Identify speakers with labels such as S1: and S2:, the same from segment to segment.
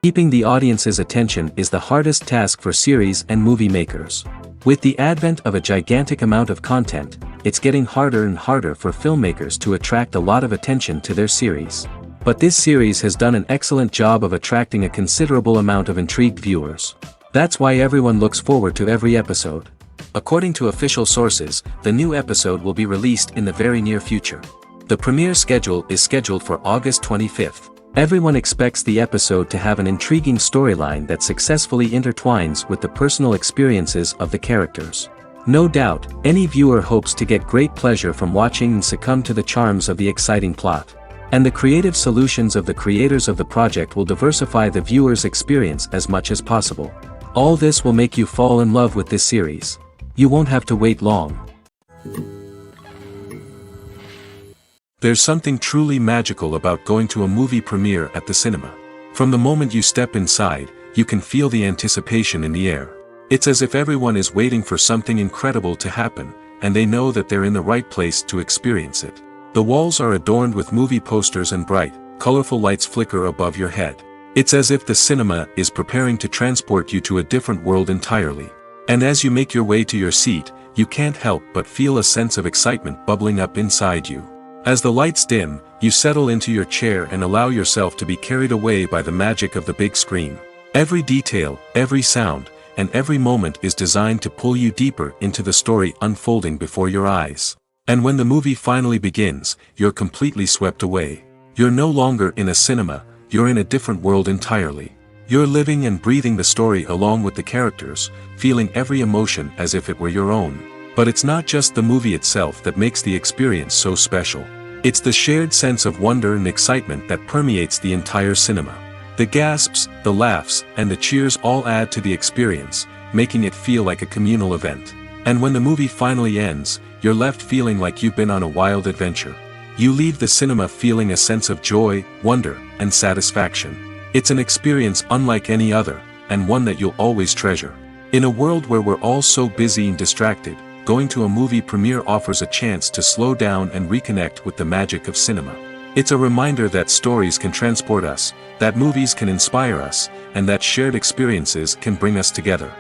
S1: Keeping the audience's attention is the hardest task for series and movie makers. With the advent of a gigantic amount of content, it's getting harder and harder for filmmakers to attract a lot of attention to their series. But this series has done an excellent job of attracting a considerable amount of intrigued viewers. That's why everyone looks forward to every episode. According to official sources, the new episode will be released in the very near future. The premiere schedule is scheduled for August 25th. Everyone expects the episode to have an intriguing storyline that successfully intertwines with the personal experiences of the characters. No doubt, any viewer hopes to get great pleasure from watching and succumb to the charms of the exciting plot. And the creative solutions of the creators of the project will diversify the viewer's experience as much as possible. All this will make you fall in love with this series. You won't have to wait long.
S2: There's something truly magical about going to a movie premiere at the cinema. From the moment you step inside, you can feel the anticipation in the air. It's as if everyone is waiting for something incredible to happen, and they know that they're in the right place to experience it. The walls are adorned with movie posters and bright, colorful lights flicker above your head. It's as if the cinema is preparing to transport you to a different world entirely. And as you make your way to your seat, you can't help but feel a sense of excitement bubbling up inside you. As the lights dim, you settle into your chair and allow yourself to be carried away by the magic of the big screen. Every detail, every sound, and every moment is designed to pull you deeper into the story unfolding before your eyes. And when the movie finally begins, you're completely swept away. You're no longer in a cinema, you're in a different world entirely. You're living and breathing the story along with the characters, feeling every emotion as if it were your own. But it's not just the movie itself that makes the experience so special. It's the shared sense of wonder and excitement that permeates the entire cinema. The gasps, the laughs, and the cheers all add to the experience, making it feel like a communal event. And when the movie finally ends, you're left feeling like you've been on a wild adventure. You leave the cinema feeling a sense of joy, wonder, and satisfaction. It's an experience unlike any other, and one that you'll always treasure. In a world where we're all so busy and distracted, going to a movie premiere offers a chance to slow down and reconnect with the magic of cinema. It's a reminder that stories can transport us, that movies can inspire us, and that shared experiences can bring us together.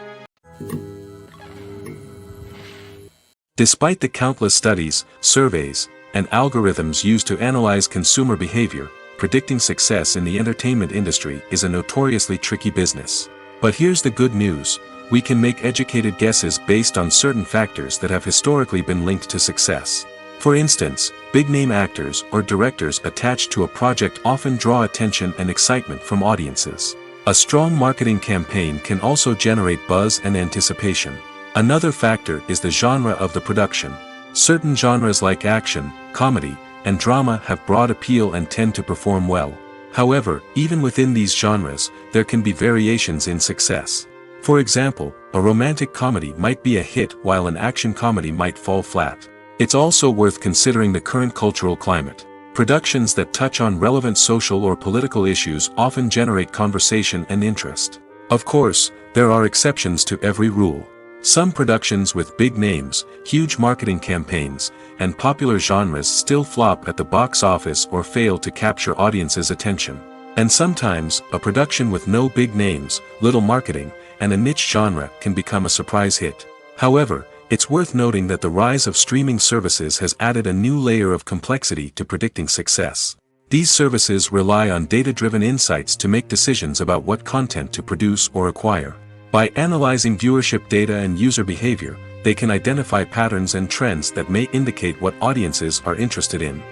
S2: Despite the countless studies, surveys, and algorithms used to analyze consumer behavior, predicting success in the entertainment industry is a notoriously tricky business. But here's the good news. We can make educated guesses based on certain factors that have historically been linked to success. For instance, big-name actors or directors attached to a project often draw attention and excitement from audiences. A strong marketing campaign can also generate buzz and anticipation. Another factor is the genre of the production. Certain genres like action, comedy, and drama have broad appeal and tend to perform well. However, even within these genres, there can be variations in success. For example, a romantic comedy might be a hit while an action comedy might fall flat. It's also worth considering the current cultural climate. Productions that touch on relevant social or political issues often generate conversation and interest. Of course, there are exceptions to every rule. Some productions with big names, huge marketing campaigns, and popular genres still flop at the box office or fail to capture audiences' attention. And sometimes, a production with no big names, little marketing, and a niche genre can become a surprise hit. However, it's worth noting that the rise of streaming services has added a new layer of complexity to predicting success. These services rely on data-driven insights to make decisions about what content to produce or acquire. By analyzing viewership data and user behavior, they can identify patterns and trends that may indicate what audiences are interested in.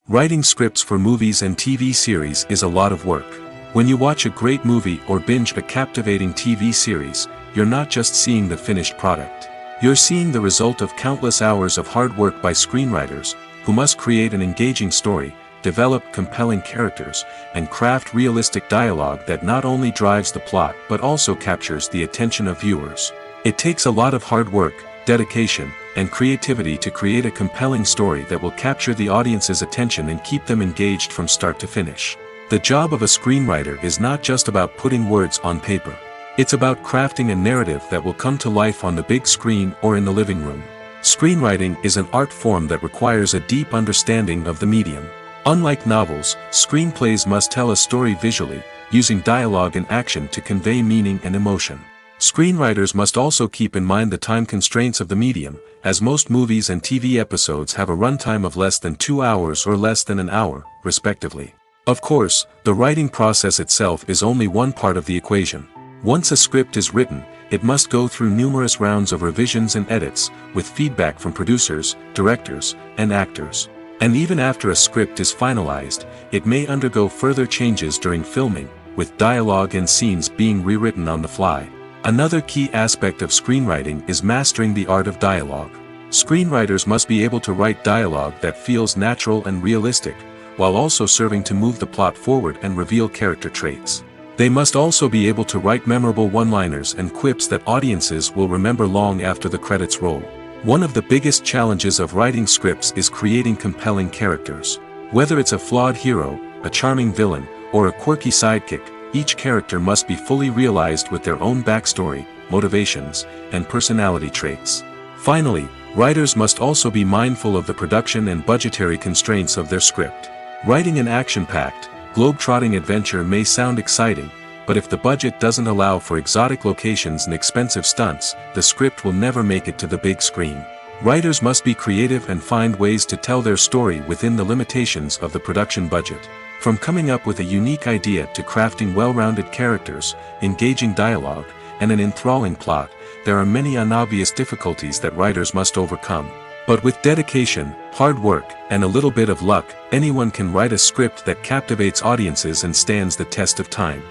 S2: Writing scripts for movies and TV series is a lot of work. When you watch a great movie or binge a captivating TV series, you're not just seeing the finished product. You're seeing the result of countless hours of hard work by screenwriters, who must create an engaging story, develop compelling characters, and craft realistic dialogue that not only drives the plot but also captures the attention of viewers. It takes a lot of hard work, dedication, and creativity to create a compelling story that will capture the audience's attention and keep them engaged from start to finish. The job of a screenwriter is not just about putting words on paper. It's about crafting a narrative that will come to life on the big screen or in the living room. Screenwriting is an art form that requires a deep understanding of the medium. Unlike novels, screenplays must tell a story visually, using dialogue and action to convey meaning and emotion. Screenwriters must also keep in mind the time constraints of the medium, as most movies and TV episodes have a runtime of less than 2 hours or less than an hour, respectively. Of course, the writing process itself is only one part of the equation. Once a script is written, it must go through numerous rounds of revisions and edits, with feedback from producers, directors, and actors. And even after a script is finalized, it may undergo further changes during filming, with dialogue and scenes being rewritten on the fly. Another key aspect of screenwriting is mastering the art of dialogue. Screenwriters must be able to write dialogue that feels natural and realistic, while also serving to move the plot forward and reveal character traits. They must also be able to write memorable one-liners and quips that audiences will remember long after the credits roll. One of the biggest challenges of writing scripts is creating compelling characters. Whether it's a flawed hero, a charming villain, or a quirky sidekick, each character must be fully realized with their own backstory, motivations, and personality traits. Finally, writers must also be mindful of the production and budgetary constraints of their script. Writing an action-packed, globe-trotting adventure may sound exciting, but if the budget doesn't allow for exotic locations and expensive stunts, the script will never make it to the big screen. Writers must be creative and find ways to tell their story within the limitations of the production budget. From coming up with a unique idea to crafting well-rounded characters, engaging dialogue, and an enthralling plot, there are many unobvious difficulties that writers must overcome. But with dedication, hard work, and a little bit of luck, anyone can write a script that captivates audiences and stands the test of time.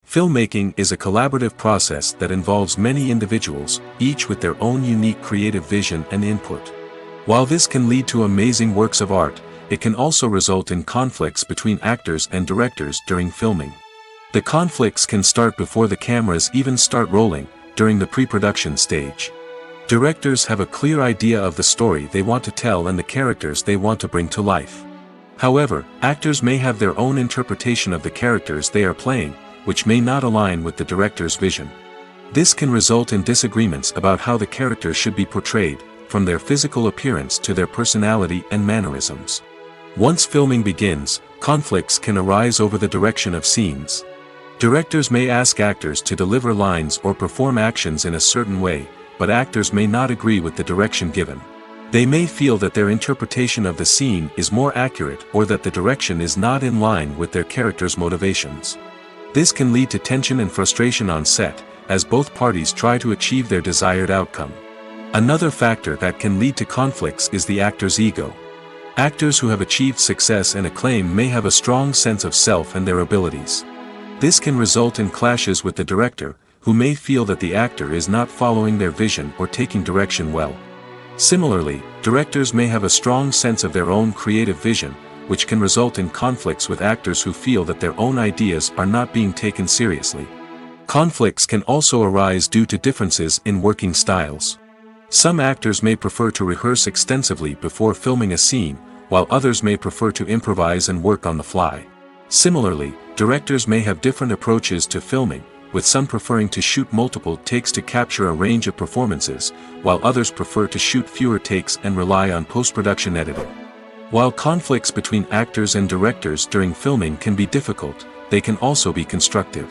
S2: Filmmaking is a collaborative process that involves many individuals, each with their own unique creative vision and input. While this can lead to amazing works of art, it can also result in conflicts between actors and directors during filming. The conflicts can start before the cameras even start rolling, during the pre-production stage. Directors have a clear idea of the story they want to tell and the characters they want to bring to life. However, actors may have their own interpretation of the characters they are playing, which may not align with the director's vision. This can result in disagreements about how the characters should be portrayed, from their physical appearance to their personality and mannerisms. Once filming begins, conflicts can arise over the direction of scenes. Directors may ask actors to deliver lines or perform actions in a certain way, but actors may not agree with the direction given. They may feel that their interpretation of the scene is more accurate or that the direction is not in line with their character's motivations. This can lead to tension and frustration on set, as both parties try to achieve their desired outcome. Another factor that can lead to conflicts is the actor's ego. Actors who have achieved success and acclaim may have a strong sense of self and their abilities. This can result in clashes with the director, who may feel that the actor is not following their vision or taking direction well. Similarly, directors may have a strong sense of their own creative vision, which can result in conflicts with actors who feel that their own ideas are not being taken seriously. Conflicts can also arise due to differences in working styles. Some actors may prefer to rehearse extensively before filming a scene, while others may prefer to improvise and work on the fly. Similarly, directors may have different approaches to filming, with some preferring to shoot multiple takes to capture a range of performances, while others prefer to shoot fewer takes and rely on post-production editing. While conflicts between actors and directors during filming can be difficult, they can also be constructive.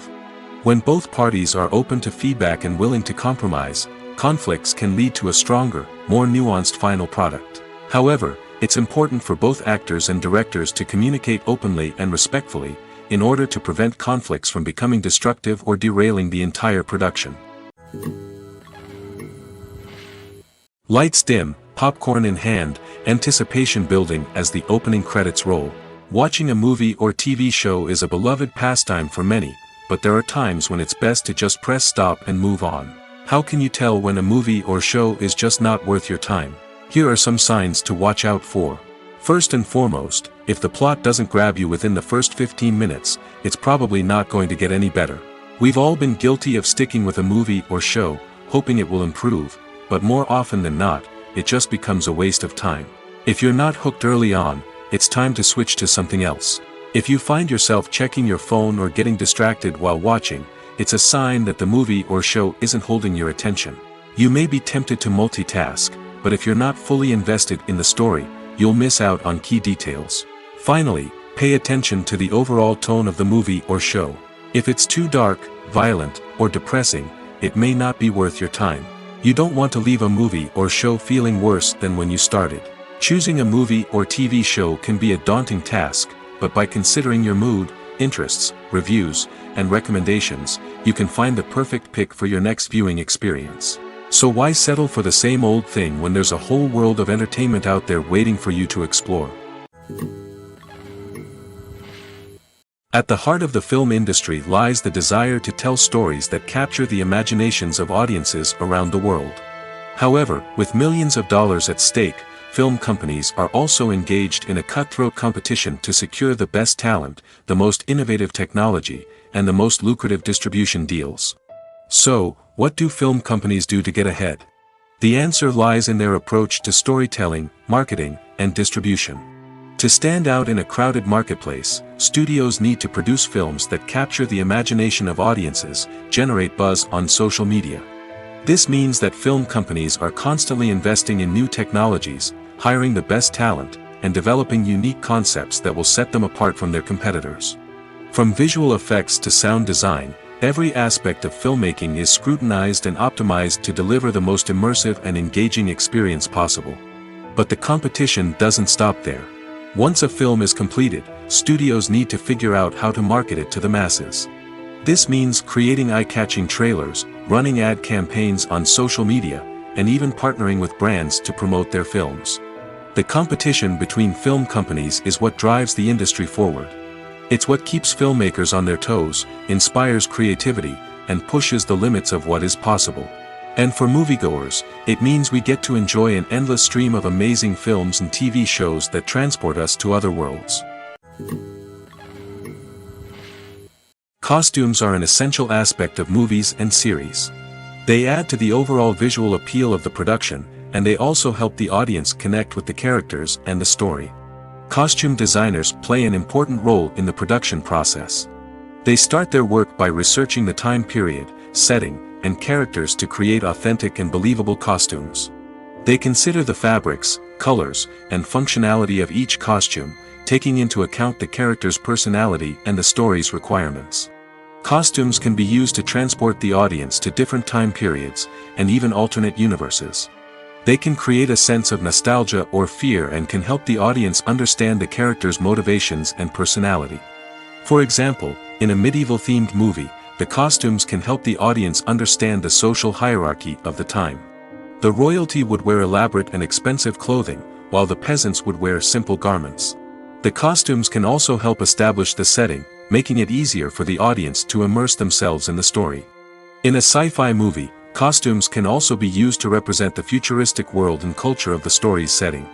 S2: When both parties are open to feedback and willing to compromise, conflicts can lead to a stronger, more nuanced final product. However, it's important for both actors and directors to communicate openly and respectfully, in order to prevent conflicts from becoming destructive or derailing the entire production. Lights dim, popcorn in hand, anticipation building as the opening credits roll. Watching a movie or TV show is a beloved pastime for many, but there are times when it's best to just press stop and move on. How can you tell when a movie or show is just not worth your time? Here are some signs to watch out for. First and foremost, if the plot doesn't grab you within the first 15 minutes, it's probably not going to get any better. We've all been guilty of sticking with a movie or show, hoping it will improve, but more often than not, it just becomes a waste of time. If you're not hooked early on, it's time to switch to something else. If you find yourself checking your phone or getting distracted while watching, it's a sign that the movie or show isn't holding your attention. You may be tempted to multitask, but if you're not fully invested in the story, you'll miss out on key details. Finally, pay attention to the overall tone of the movie or show. If it's too dark, violent, or depressing, it may not be worth your time. You don't want to leave a movie or show feeling worse than when you started. Choosing a movie or TV show can be a daunting task, but by considering your mood, interests, reviews, and recommendations, you can find the perfect pick for your next viewing experience. So why settle for the same old thing when there's a whole world of entertainment out there waiting for you to explore? At the heart of the film industry lies the desire to tell stories that capture the imaginations of audiences around the world. However, with millions of dollars at stake, film companies are also engaged in a cutthroat competition to secure the best talent, the most innovative technology, and the most lucrative distribution deals. So, what do film companies do to get ahead? The answer lies in their approach to storytelling, marketing, and distribution. To stand out in a crowded marketplace, studios need to produce films that capture the imagination of audiences, generate buzz on social media. This means that film companies are constantly investing in new technologies, hiring the best talent, and developing unique concepts that will set them apart from their competitors. From visual effects to sound design, every aspect of filmmaking is scrutinized and optimized to deliver the most immersive and engaging experience possible. But the competition doesn't stop there. Once a film is completed, studios need to figure out how to market it to the masses. This means creating eye-catching trailers, running ad campaigns on social media, and even partnering with brands to promote their films. The competition between film companies is what drives the industry forward. It's what keeps filmmakers on their toes, inspires creativity, and pushes the limits of what is possible. And for moviegoers, it means we get to enjoy an endless stream of amazing films and TV shows that transport us to other worlds. Costumes are an essential aspect of movies and series. They add to the overall visual appeal of the production, and they also help the audience connect with the characters and the story. Costume designers play an important role in the production process. They start their work by researching the time period, setting, and characters to create authentic and believable costumes. They consider the fabrics, colors, and functionality of each costume, taking into account the character's personality and the story's requirements. Costumes can be used to transport the audience to different time periods, and even alternate universes. They can create a sense of nostalgia or fear and can help the audience understand the character's motivations and personality. For example, in a medieval-themed movie, the costumes can help the audience understand the social hierarchy of the time. The royalty would wear elaborate and expensive clothing, while the peasants would wear simple garments. The costumes can also help establish the setting, making it easier for the audience to immerse themselves in the story. In a sci-fi movie, costumes can also be used to represent the futuristic world and culture of the story's setting.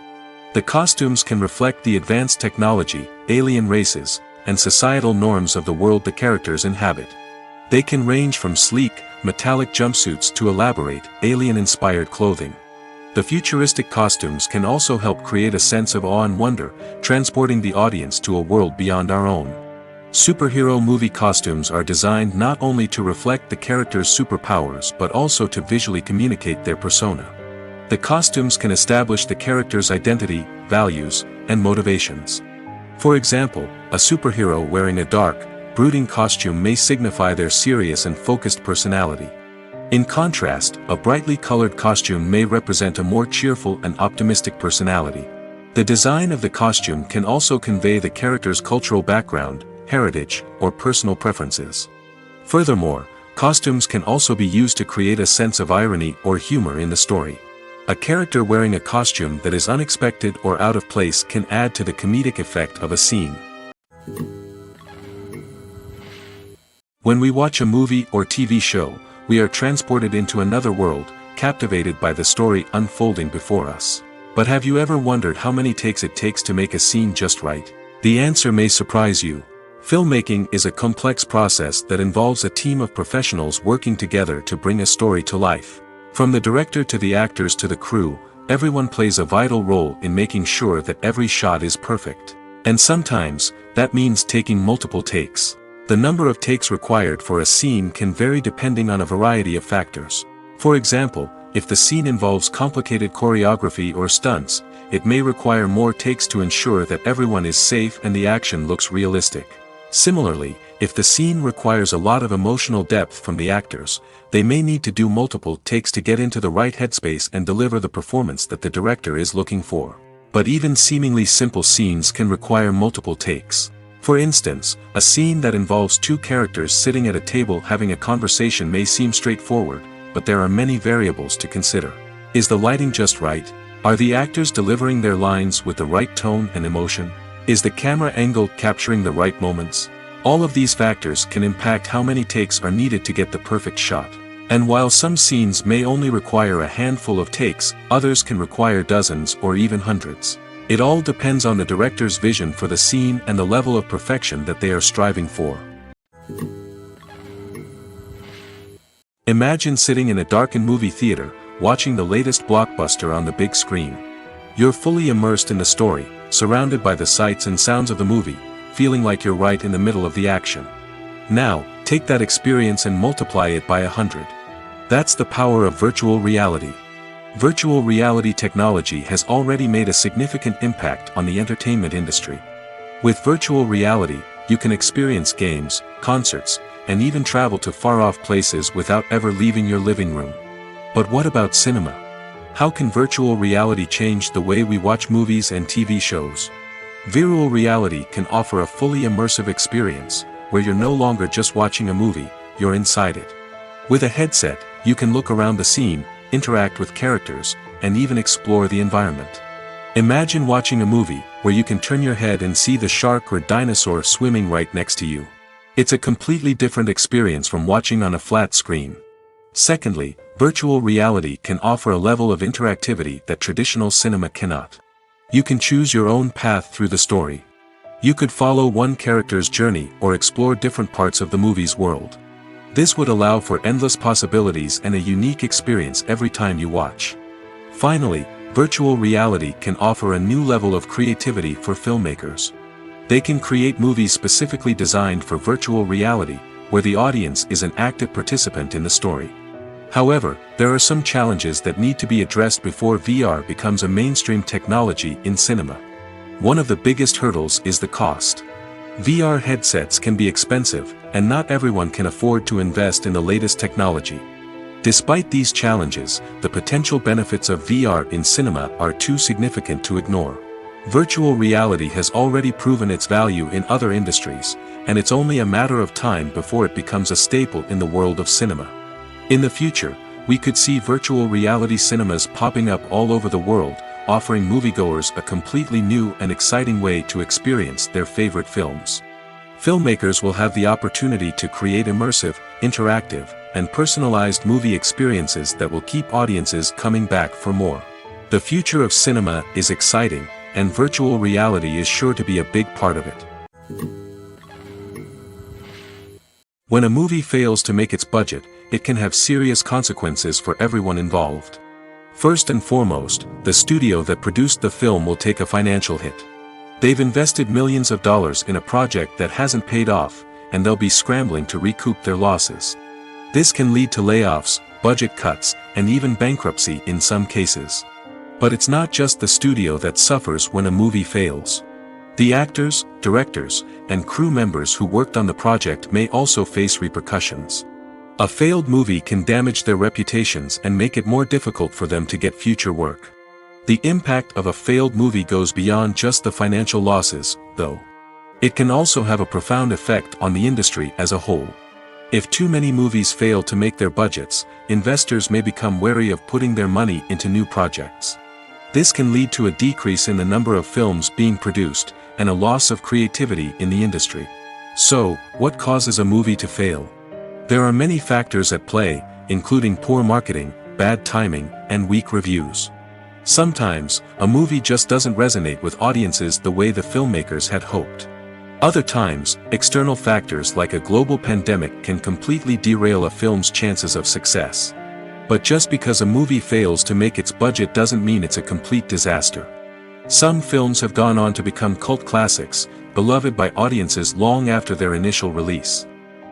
S2: The costumes can reflect the advanced technology, alien races, and societal norms of the world the characters inhabit. They can range from sleek, metallic jumpsuits to elaborate, alien-inspired clothing. The futuristic costumes can also help create a sense of awe and wonder, transporting the audience to a world beyond our own. Superhero movie costumes are designed not only to reflect the character's superpowers but also to visually communicate their persona. The costumes can establish the character's identity, values, and motivations. For example, a superhero wearing a dark, brooding costume may signify their serious and focused personality. In contrast, a brightly colored costume may represent a more cheerful and optimistic personality. The design of the costume can also convey the character's cultural background, heritage, or personal preferences. Furthermore, costumes can also be used to create a sense of irony or humor in the story. A character wearing a costume that is unexpected or out of place can add to the comedic effect of a scene. When we watch a movie or TV show, we are transported into another world, captivated by the story unfolding before us. But have you ever wondered how many takes it takes to make a scene just right? The answer may surprise you. Filmmaking is a complex process that involves a team of professionals working together to bring a story to life. From the director to the actors to the crew, everyone plays a vital role in making sure that every shot is perfect. And sometimes, that means taking multiple takes. The number of takes required for a scene can vary depending on a variety of factors. For example, If the scene involves complicated choreography or stunts, it may require more takes to ensure that everyone is safe and the action looks realistic. Similarly, if the scene requires a lot of emotional depth from the actors, they may need to do multiple takes to get into the right headspace and deliver the performance that the director is looking for. But even seemingly simple scenes can require multiple takes. For instance, a scene that involves two characters sitting at a table having a conversation may seem straightforward, but there are many variables to consider. Is the lighting just right? Are the actors delivering their lines with the right tone and emotion? Is the camera angle capturing the right moments? All of these factors can impact how many takes are needed to get the perfect shot. And while some scenes may only require a handful of takes, others can require dozens or even hundreds. It all depends on the director's vision for the scene and the level of perfection that they are striving for. Imagine sitting in a darkened movie theater, watching the latest blockbuster on the big screen. You're fully immersed in the story, surrounded by the sights and sounds of the movie, feeling like you're right in the middle of the action. Now, take that experience and multiply it by 100. That's the power of virtual reality. Virtual reality technology has already made a significant impact on the entertainment industry. With virtual reality, you can experience games, concerts, and even travel to far-off places without ever leaving your living room. But what about cinema? How can virtual reality change the way we watch movies and TV shows? Virtual reality can offer a fully immersive experience, where you're no longer just watching a movie, you're inside it. With a headset, you can look around the scene, interact with characters, and even explore the environment. Imagine watching a movie where you can turn your head and see the shark or dinosaur swimming right next to you. It's a completely different experience from watching on a flat screen. Secondly, virtual reality can offer a level of interactivity that traditional cinema cannot. You can choose your own path through the story. You could follow one character's journey or explore different parts of the movie's world. This would allow for endless possibilities and a unique experience every time you watch. Finally, virtual reality can offer a new level of creativity for filmmakers. They can create movies specifically designed for virtual reality, where the audience is an active participant in the story. However, there are some challenges that need to be addressed before VR becomes a mainstream technology in cinema. One of the biggest hurdles is the cost. VR headsets can be expensive, and not everyone can afford to invest in the latest technology. Despite these challenges, the potential benefits of VR in cinema are too significant to ignore. Virtual reality has already proven its value in other industries, and it's only a matter of time before it becomes a staple in the world of cinema. In the future, we could see virtual reality cinemas popping up all over the world, offering moviegoers a completely new and exciting way to experience their favorite films. Filmmakers will have the opportunity to create immersive, interactive, and personalized movie experiences that will keep audiences coming back for more. The future of cinema is exciting, and virtual reality is sure to be a big part of it. When a movie fails to make its budget, it can have serious consequences for everyone involved. First and foremost, the studio that produced the film will take a financial hit. They've invested millions of dollars in a project that hasn't paid off, and they'll be scrambling to recoup their losses. This can lead to layoffs, budget cuts, and even bankruptcy in some cases. But it's not just the studio that suffers when a movie fails. The actors, directors, and crew members who worked on the project may also face repercussions. A failed movie can damage their reputations and make it more difficult for them to get future work. The impact of a failed movie goes beyond just the financial losses, though. It can also have a profound effect on the industry as a whole. If too many movies fail to make their budgets, investors may become wary of putting their money into new projects. This can lead to a decrease in the number of films being produced, and a loss of creativity in the industry. So, what causes a movie to fail? There are many factors at play, including poor marketing, bad timing, and weak reviews. Sometimes, a movie just doesn't resonate with audiences the way the filmmakers had hoped. Other times, external factors like a global pandemic can completely derail a film's chances of success. But just because a movie fails to make its budget doesn't mean it's a complete disaster. Some films have gone on to become cult classics, beloved by audiences long after their initial release.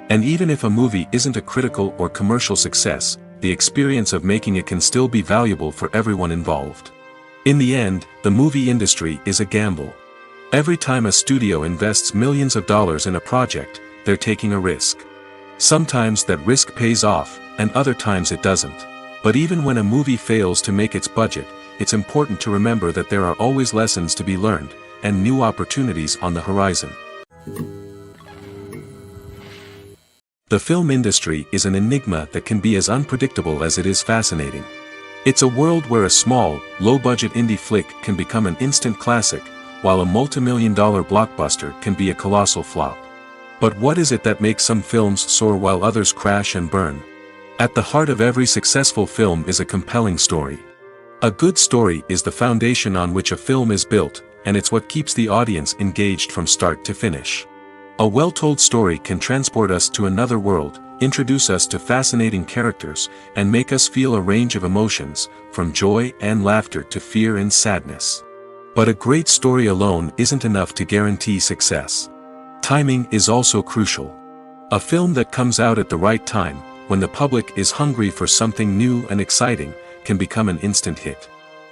S2: And even if a movie isn't a critical or commercial success, the experience of making it can still be valuable for everyone involved. In the end, the movie industry is a gamble. Every time a studio invests millions of dollars in a project, they're taking a risk. Sometimes that risk pays off, and other times it doesn't. But even when a movie fails to make its budget, it's important to remember that there are always lessons to be learned, and new opportunities on the horizon. The film industry is an enigma that can be as unpredictable as it is fascinating. It's a world where a small, low-budget indie flick can become an instant classic, while a multi-million-dollar blockbuster can be a colossal flop. But what is it that makes some films soar while others crash and burn? At the heart of every successful film is a compelling story. A good story is the foundation on which a film is built, and it's what keeps the audience engaged from start to finish. A well-told story can transport us to another world, introduce us to fascinating characters, and make us feel a range of emotions, from joy and laughter to fear and sadness. But a great story alone isn't enough to guarantee success. Timing is also crucial. A film that comes out at the right time, when the public is hungry for something new and exciting, can become an instant hit.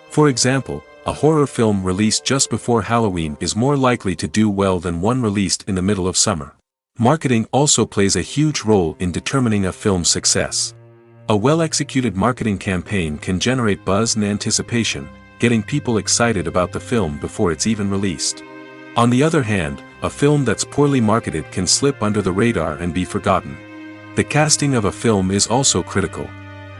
S2: For example, a horror film released just before Halloween is more likely to do well than one released in the middle of summer. Marketing also plays a huge role in determining a film's success. A well-executed marketing campaign can generate buzz and anticipation, getting people excited about the film before it's even released. On the other hand, a film that's poorly marketed can slip under the radar and be forgotten. The casting of a film is also critical.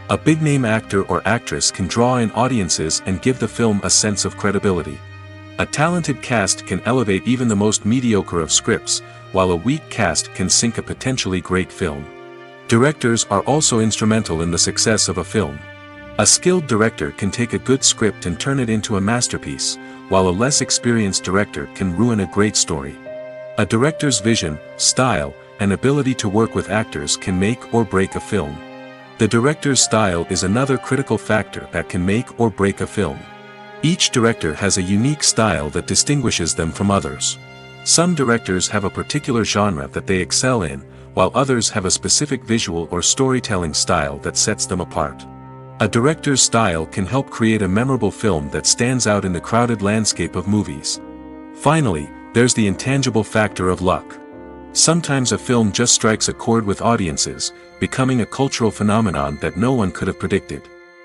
S2: A big-name actor or actress can draw in audiences and give the film a sense of credibility. A talented cast can elevate even the most mediocre of scripts, while a weak cast can sink a potentially great film. Directors are also instrumental in the success of a film. A skilled director can take a good script and turn it into a masterpiece, while a less experienced director can ruin a great story. A director's vision, style, and ability to work with actors can make or break a film. The director's style is another critical factor that can make or break a film. Each director has a unique style that distinguishes them from others. Some directors have a particular genre that they excel in, while others have a specific visual or storytelling style that sets them apart. A director's style can help create a memorable film that stands out in the crowded landscape of movies. Finally, there's the intangible factor of luck. Sometimes a film just strikes a chord with audiences, becoming a cultural phenomenon that no one could have predicted.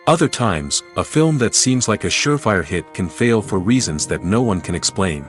S2: Other times, a film that seems like a surefire hit can fail for reasons that no one can explain.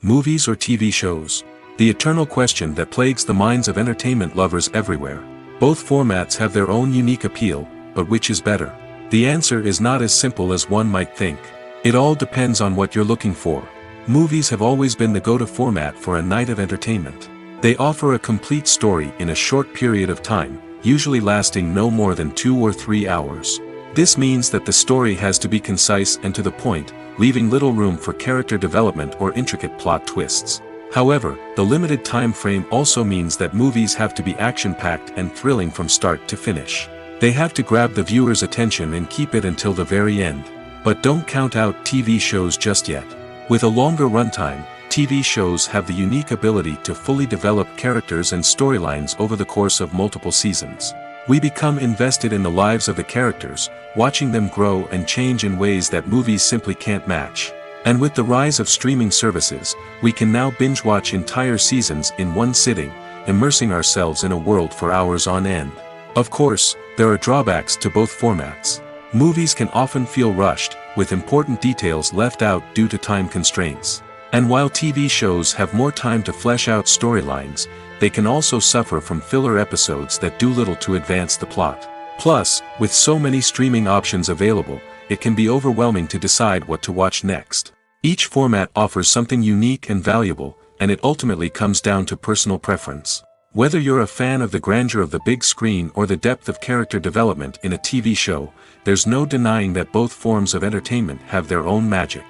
S2: Movies or TV shows? The eternal question that plagues the minds of entertainment lovers everywhere. Both formats have their own unique appeal, but which is better? The answer is not as simple as one might think. It all depends on what you're looking for. Movies have always been the go-to format for a night of entertainment. They offer a complete story in a short period of time, usually lasting no more than 2 or 3 hours. This means that the story has to be concise and to the point, leaving little room for character development or intricate plot twists. However, the limited time frame also means that movies have to be action-packed and thrilling from start to finish. They have to grab the viewer's attention and keep it until the very end. But don't count out TV shows just yet. With a longer runtime, TV shows have the unique ability to fully develop characters and storylines over the course of multiple seasons. We become invested in the lives of the characters, watching them grow and change in ways that movies simply can't match. And with the rise of streaming services, we can now binge-watch entire seasons in one sitting, immersing ourselves in a world for hours on end. Of course, there are drawbacks to both formats. Movies can often feel rushed, with important details left out due to time constraints. And while TV shows have more time to flesh out storylines, they can also suffer from filler episodes that do little to advance the plot. Plus, with so many streaming options available, it can be overwhelming to decide what to watch next. Each format offers something unique and valuable, and it ultimately comes down to personal preference. Whether you're a fan of the grandeur of the big screen or the depth of character development in a TV show, there's no denying that both forms of entertainment have their own magic.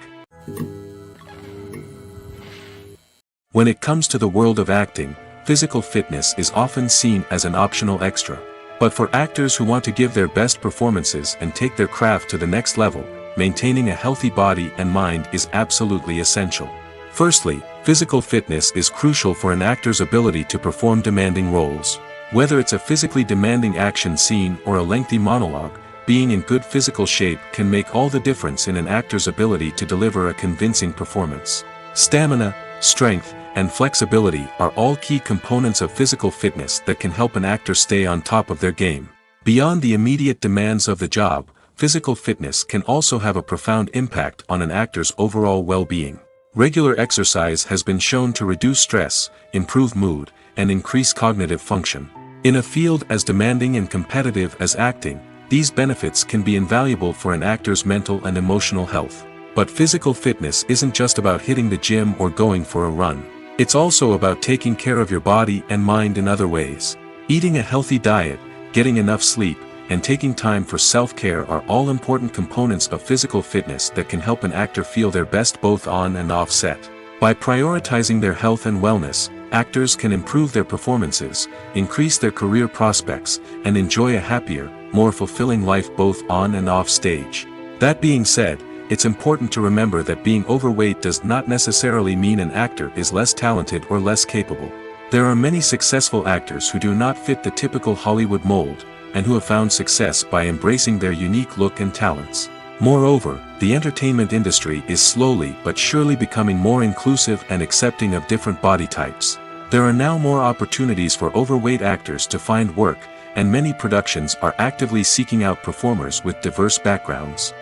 S2: When it comes to the world of acting, physical fitness is often seen as an optional extra. But for actors who want to give their best performances and take their craft to the next level, maintaining a healthy body and mind is absolutely essential. Firstly, physical fitness is crucial for an actor's ability to perform demanding roles. Whether it's a physically demanding action scene or a lengthy monologue, being in good physical shape can make all the difference in an actor's ability to deliver a convincing performance. Stamina, strength, and flexibility are all key components of physical fitness that can help an actor stay on top of their game. Beyond the immediate demands of the job, physical fitness can also have a profound impact on an actor's overall well-being. Regular exercise has been shown to reduce stress, improve mood, and increase cognitive function. In a field as demanding and competitive as acting, these benefits can be invaluable for an actor's mental and emotional health. But physical fitness isn't just about hitting the gym or going for a run. It's also about taking care of your body and mind in other ways. Eating a healthy diet, getting enough sleep, and taking time for self-care are all important components of physical fitness that can help an actor feel their best both on and off set. By prioritizing their health and wellness, actors can improve their performances, increase their career prospects, and enjoy a happier, more fulfilling life both on and off stage. That being said, it's important to remember that being overweight does not necessarily mean an actor is less talented or less capable. There are many successful actors who do not fit the typical Hollywood mold, and who have found success by embracing their unique look and talents. Moreover, the entertainment industry is slowly but surely becoming more inclusive and accepting of different body types. There are now more opportunities for overweight actors to find work, and many productions are actively seeking out performers with diverse backgrounds.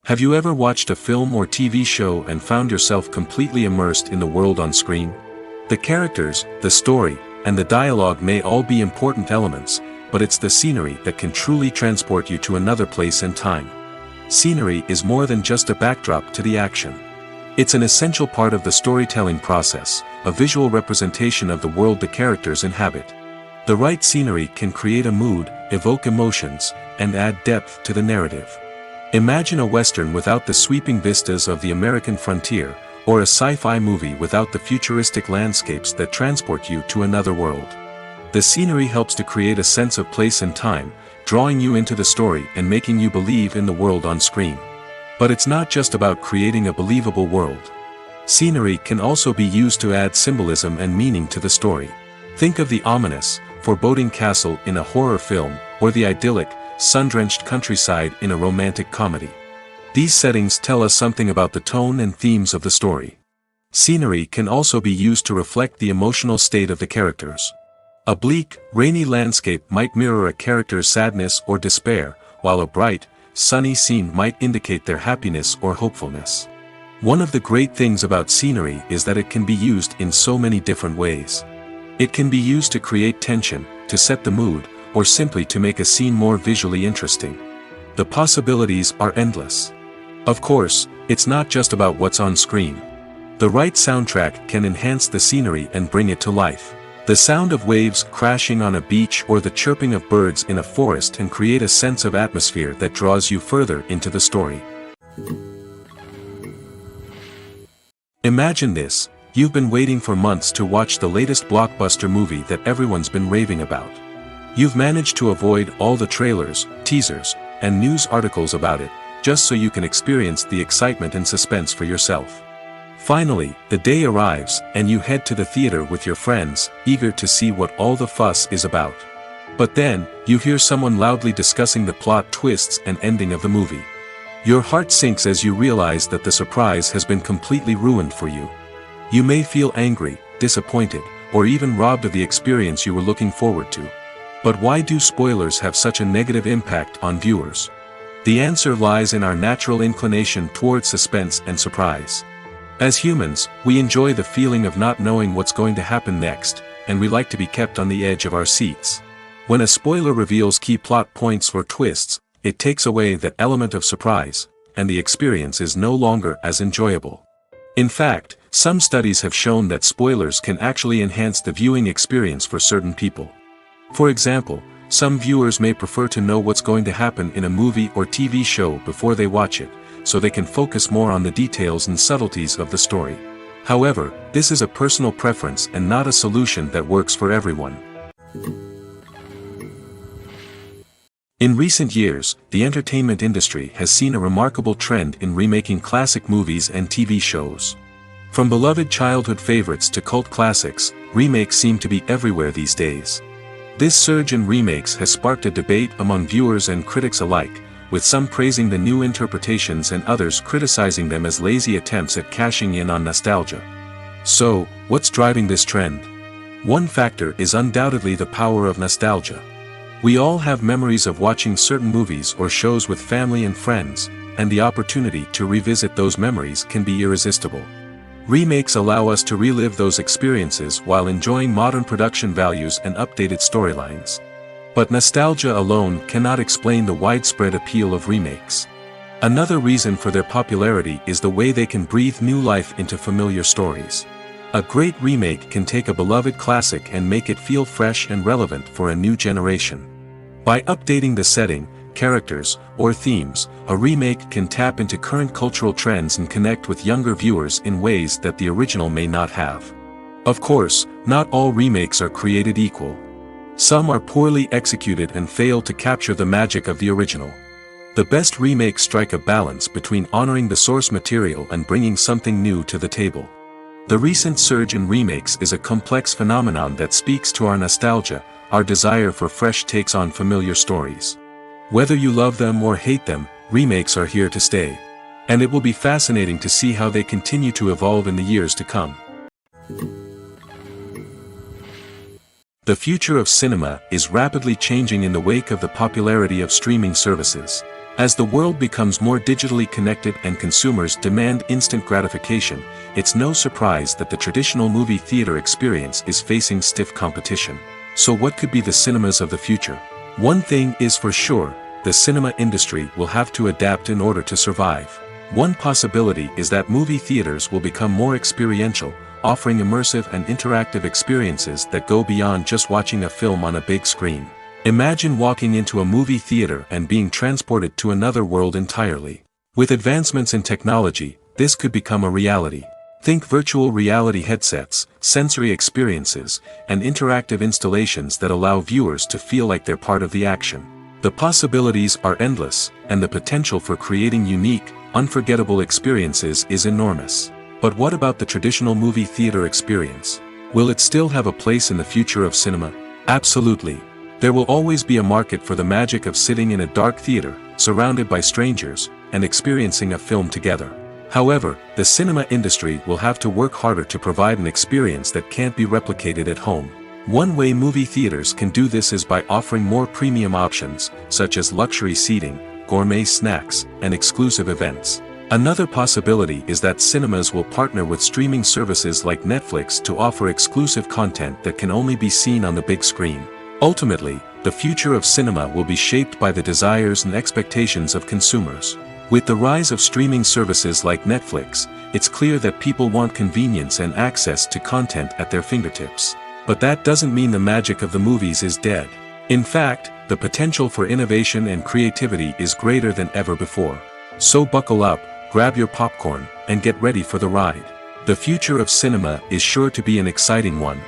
S2: Have you ever watched a film or TV show and found yourself completely immersed in the world on screen? The characters, the story, and the dialogue may all be important elements, but it's the scenery that can truly transport you to another place and time. Scenery is more than just a backdrop to the action. It's an essential part of the storytelling process, a visual representation of the world the characters inhabit. The right scenery can create a mood, evoke emotions, and add depth to the narrative. Imagine a Western without the sweeping vistas of the American frontier, or a sci-fi movie without the futuristic landscapes that transport you to another world. The scenery helps to create a sense of place and time, drawing you into the story and making you believe in the world on screen. But it's not just about creating a believable world. Scenery can also be used to add symbolism and meaning to the story. Think of the ominous, foreboding castle in a horror film, or the idyllic, sun-drenched countryside in a romantic comedy. These settings tell us something about the tone and themes of the story. Scenery can also be used to reflect the emotional state of the characters. A bleak, rainy landscape might mirror a character's sadness or despair, while a bright, sunny scene might indicate their happiness or hopefulness. One of the great things about scenery is that it can be used in so many different ways. It can be used to create tension, to set the mood, or simply to make a scene more visually interesting. The possibilities are endless. Of course, it's not just about what's on screen. The right soundtrack can enhance the scenery and bring it to life. The sound of waves crashing on a beach or the chirping of birds in a forest can create a sense of atmosphere that draws you further into the story. Imagine this: you've been waiting for months to watch the latest blockbuster movie that everyone's been raving about. You've managed to avoid all the trailers, teasers, and news articles about it, just so you can experience the excitement and suspense for yourself. Finally, the day arrives, and you head to the theater with your friends, eager to see what all the fuss is about. But then, you hear someone loudly discussing the plot twists and ending of the movie. Your heart sinks as you realize that the surprise has been completely ruined for you. You may feel angry, disappointed, or even robbed of the experience you were looking forward to. But why do spoilers have such a negative impact on viewers? The answer lies in our natural inclination toward suspense and surprise. As humans, we enjoy the feeling of not knowing what's going to happen next, and we like to be kept on the edge of our seats. When a spoiler reveals key plot points or twists, it takes away that element of surprise, and the experience is no longer as enjoyable. In fact, some studies have shown that spoilers can actually enhance the viewing experience for certain people. For example, some viewers may prefer to know what's going to happen in a movie or TV show before they watch it, so they can focus more on the details and subtleties of the story. However, this is a personal preference and not a solution that works for everyone. In recent years, the entertainment industry has seen a remarkable trend in remaking classic movies and TV shows. From beloved childhood favorites to cult classics, remakes seem to be everywhere these days. This surge in remakes has sparked a debate among viewers and critics alike, with some praising the new interpretations and others criticizing them as lazy attempts at cashing in on nostalgia. So, what's driving this trend? One factor is undoubtedly the power of nostalgia. We all have memories of watching certain movies or shows with family and friends, and the opportunity to revisit those memories can be irresistible. Remakes allow us to relive those experiences while enjoying modern production values and updated storylines. But nostalgia alone cannot explain the widespread appeal of remakes. Another reason for their popularity is the way they can breathe new life into familiar stories. A great remake can take a beloved classic and make it feel fresh and relevant for a new generation. By updating the setting, characters, or themes, a remake can tap into current cultural trends and connect with younger viewers in ways that the original may not have. Of course, not all remakes are created equal. Some are poorly executed and fail to capture the magic of the original. The best remakes strike a balance between honoring the source material and bringing something new to the table. The recent surge in remakes is a complex phenomenon that speaks to our nostalgia, our desire for fresh takes on familiar stories. Whether you love them or hate them, remakes are here to stay. And it will be fascinating to see how they continue to evolve in the years to come. The future of cinema is rapidly changing in the wake of the popularity of streaming services. As the world becomes more digitally connected and consumers demand instant gratification, it's no surprise that the traditional movie theater experience is facing stiff competition. So what could be the cinemas of the future? One thing is for sure, the cinema industry will have to adapt in order to survive. One possibility is that movie theaters will become more experiential, offering immersive and interactive experiences that go beyond just watching a film on a big screen. Imagine walking into a movie theater and being transported to another world entirely. With advancements in technology, this could become a reality. Think virtual reality headsets, sensory experiences, and interactive installations that allow viewers to feel like they're part of the action. The possibilities are endless, and the potential for creating unique, unforgettable experiences is enormous. But what about the traditional movie theater experience? Will it still have a place in the future of cinema? Absolutely. There will always be a market for the magic of sitting in a dark theater, surrounded by strangers, and experiencing a film together. However, the cinema industry will have to work harder to provide an experience that can't be replicated at home. One way movie theaters can do this is by offering more premium options, such as luxury seating, gourmet snacks, and exclusive events. Another possibility is that cinemas will partner with streaming services like Netflix to offer exclusive content that can only be seen on the big screen. Ultimately, the future of cinema will be shaped by the desires and expectations of consumers. With the rise of streaming services like Netflix, it's clear that people want convenience and access to content at their fingertips. But that doesn't mean the magic of the movies is dead. In fact, the potential for innovation and creativity is greater than ever before. So buckle up, grab your popcorn, and get ready for the ride. The future of cinema is sure to be an exciting one.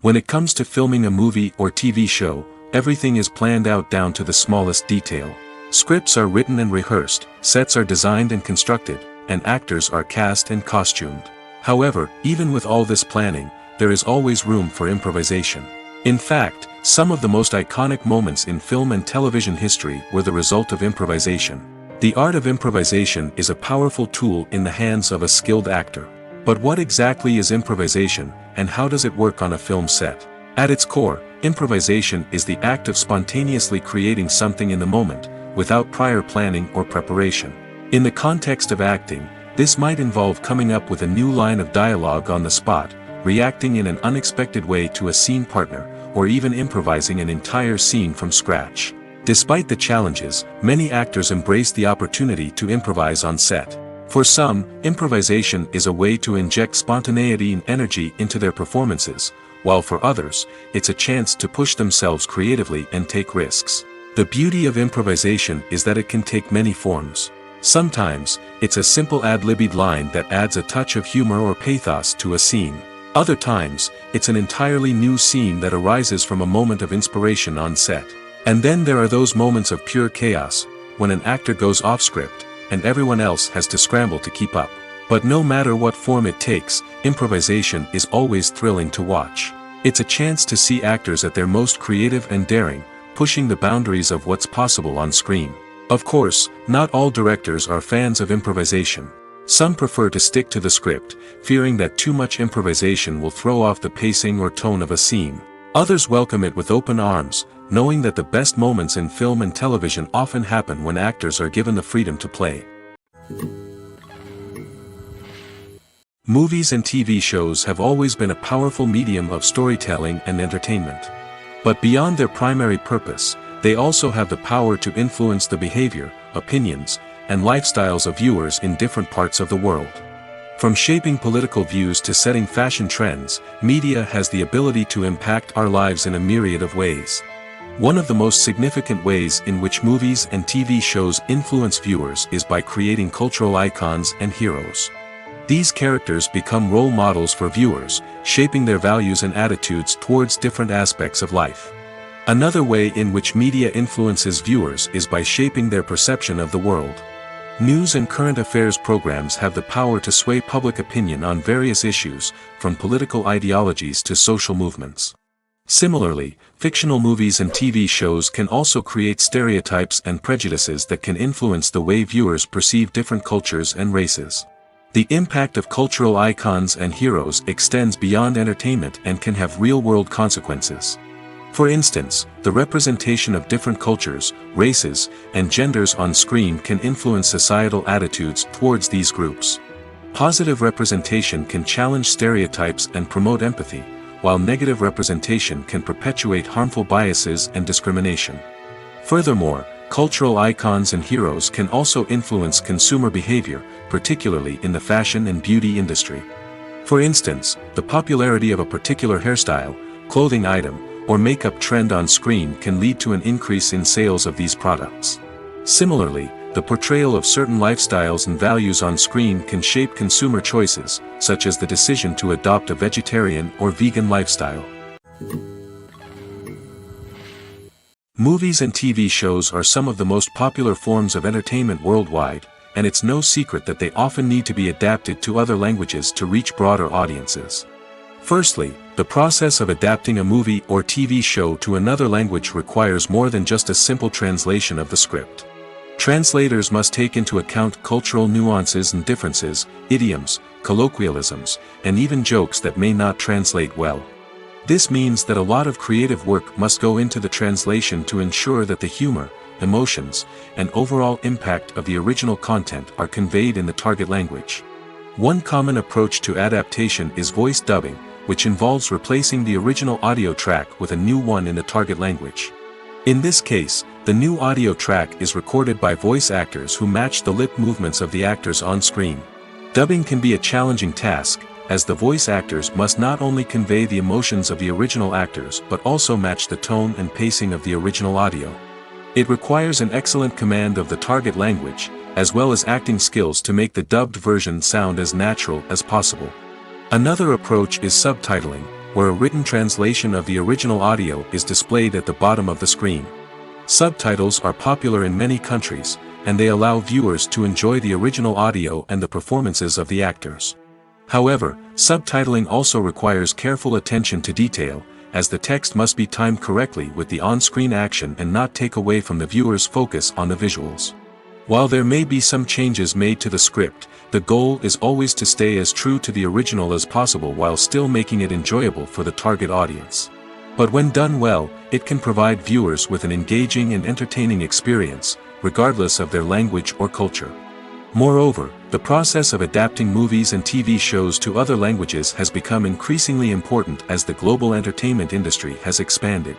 S2: When it comes to filming a movie or TV show, everything is planned out down to the smallest detail. Scripts are written and rehearsed, sets are designed and constructed, and actors are cast and costumed. However, even with all this planning, there is always room for improvisation. In fact, some of the most iconic moments in film and television history were the result of improvisation. The art of improvisation is a powerful tool in the hands of a skilled actor. But what exactly is improvisation, and how does it work on a film set? At its core, improvisation is the act of spontaneously creating something in the moment, without prior planning or preparation. In the context of acting, this might involve coming up with a new line of dialogue on the spot, reacting in an unexpected way to a scene partner, or even improvising an entire scene from scratch. Despite the challenges, many actors embrace the opportunity to improvise on set. For some, improvisation is a way to inject spontaneity and energy into their performances, while for others, it's a chance to push themselves creatively and take risks. The beauty of improvisation is that it can take many forms. Sometimes, it's a simple ad-libbed line that adds a touch of humor or pathos to a scene. Other times, it's an entirely new scene that arises from a moment of inspiration on set. And then there are those moments of pure chaos, when an actor goes off script, and everyone else has to scramble to keep up. But no matter what form it takes, improvisation is always thrilling to watch. It's a chance to see actors at their most creative and daring, pushing the boundaries of what's possible on screen. Of course, not all directors are fans of improvisation. Some prefer to stick to the script, fearing that too much improvisation will throw off the pacing or tone of a scene. Others welcome it with open arms, knowing that the best moments in film and television often happen when actors are given the freedom to play. Movies and TV shows have always been a powerful medium of storytelling and entertainment. But beyond their primary purpose, they also have the power to influence the behavior, opinions, and lifestyles of viewers in different parts of the world. From shaping political views to setting fashion trends, media has the ability to impact our lives in a myriad of ways. One of the most significant ways in which movies and TV shows influence viewers is by creating cultural icons and heroes. These characters become role models for viewers, shaping their values and attitudes towards different aspects of life. Another way in which media influences viewers is by shaping their perception of the world. News and current affairs programs have the power to sway public opinion on various issues, from political ideologies to social movements. Similarly, fictional movies and TV shows can also create stereotypes and prejudices that can influence the way viewers perceive different cultures and races. The impact of cultural icons and heroes extends beyond entertainment and can have real-world consequences. For instance, the representation of different cultures, races, and genders on screen can influence societal attitudes towards these groups. Positive representation can challenge stereotypes and promote empathy, while negative representation can perpetuate harmful biases and discrimination. Furthermore, cultural icons and heroes can also influence consumer behavior, particularly in the fashion and beauty industry. For instance, the popularity of a particular hairstyle, clothing item, or makeup trend on screen can lead to an increase in sales of these products. Similarly, the portrayal of certain lifestyles and values on screen can shape consumer choices, such as the decision to adopt a vegetarian or vegan lifestyle. Movies and TV shows are some of the most popular forms of entertainment worldwide, and it's no secret that they often need to be adapted to other languages to reach broader audiences. Firstly, the process of adapting a movie or TV show to another language requires more than just a simple translation of the script. Translators must take into account cultural nuances and differences, idioms, colloquialisms, and even jokes that may not translate well. This means that a lot of creative work must go into the translation to ensure that the humor, emotions, and overall impact of the original content are conveyed in the target language. One common approach to adaptation is voice dubbing, which involves replacing the original audio track with a new one in the target language. In this case, the new audio track is recorded by voice actors who match the lip movements of the actors on screen. Dubbing can be a challenging task, as the voice actors must not only convey the emotions of the original actors but also match the tone and pacing of the original audio. It requires an excellent command of the target language, as well as acting skills to make the dubbed version sound as natural as possible. Another approach is subtitling, where a written translation of the original audio is displayed at the bottom of the screen. Subtitles are popular in many countries, and they allow viewers to enjoy the original audio and the performances of the actors. However, subtitling also requires careful attention to detail, as the text must be timed correctly with the on-screen action and not take away from the viewer's focus on the visuals. While there may be some changes made to the script, the goal is always to stay as true to the original as possible while still making it enjoyable for the target audience. But when done well, it can provide viewers with an engaging and entertaining experience, regardless of their language or culture. Moreover, the process of adapting movies and TV shows to other languages has become increasingly important as the global entertainment industry has expanded.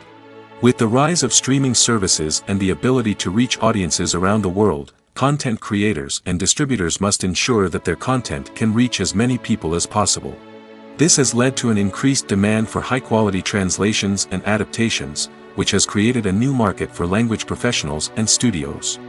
S2: With the rise of streaming services and the ability to reach audiences around the world, content creators and distributors must ensure that their content can reach as many people as possible. This has led to an increased demand for high-quality translations and adaptations, which has created a new market for language professionals and studios.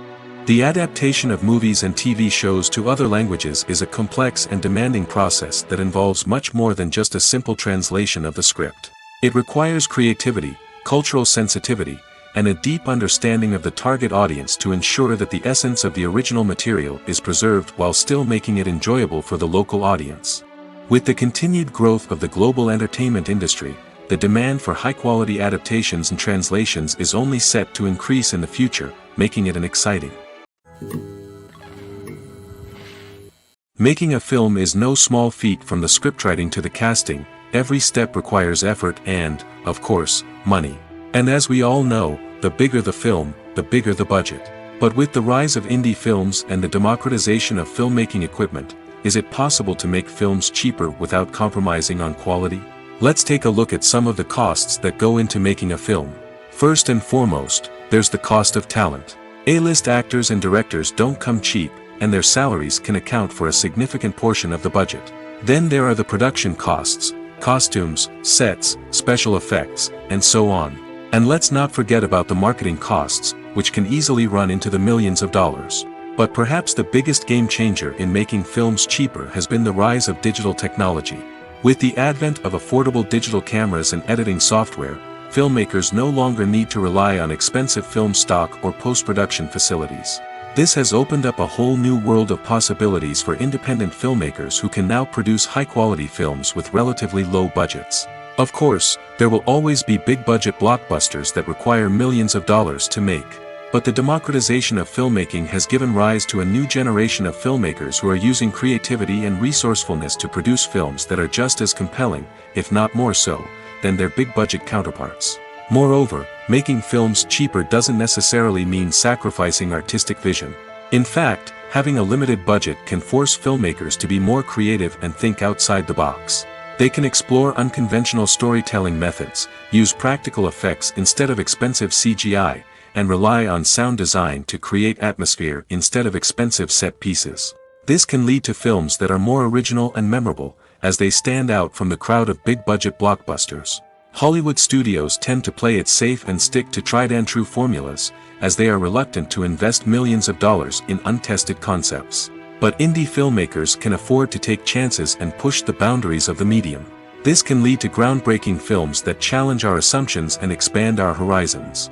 S2: The adaptation of movies and TV shows to other languages is a complex and demanding process that involves much more than just a simple translation of the script. It requires creativity, cultural sensitivity, and a deep understanding of the target audience to ensure that the essence of the original material is preserved while still making it enjoyable for the local audience. With the continued growth of the global entertainment industry, the demand for high-quality adaptations and translations is only set to increase in the future, making it an exciting. Making a film is no small feat. From the scriptwriting to the casting, every step requires effort and, of course, money. And as we all know, the bigger the film, the bigger the budget. But with the rise of indie films and the democratization of filmmaking equipment, is it possible to make films cheaper without compromising on quality? Let's take a look at some of the costs that go into making a film. First and foremost, there's the cost of talent. A-list actors and directors don't come cheap, and their salaries can account for a significant portion of the budget. Then there are the production costs, costumes, sets, special effects, and so on. And let's not forget about the marketing costs, which can easily run into the millions of dollars. But perhaps the biggest game changer in making films cheaper has been the rise of digital technology. With the advent of affordable digital cameras and editing software, filmmakers no longer need to rely on expensive film stock or post-production facilities. This has opened up a whole new world of possibilities for independent filmmakers who can now produce high-quality films with relatively low budgets. Of course, there will always be big-budget blockbusters that require millions of dollars to make. But the democratization of filmmaking has given rise to a new generation of filmmakers who are using creativity and resourcefulness to produce films that are just as compelling, if not more so, than their big-budget counterparts. Moreover, making films cheaper doesn't necessarily mean sacrificing artistic vision. In fact, having a limited budget can force filmmakers to be more creative and think outside the box. They can explore unconventional storytelling methods, use practical effects instead of expensive CGI, and rely on sound design to create atmosphere instead of expensive set pieces. This can lead to films that are more original and memorable, as they stand out from the crowd of big-budget blockbusters. Hollywood studios tend to play it safe and stick to tried-and-true formulas, as they are reluctant to invest millions of dollars in untested concepts. But indie filmmakers can afford to take chances and push the boundaries of the medium. This can lead to groundbreaking films that challenge our assumptions and expand our horizons.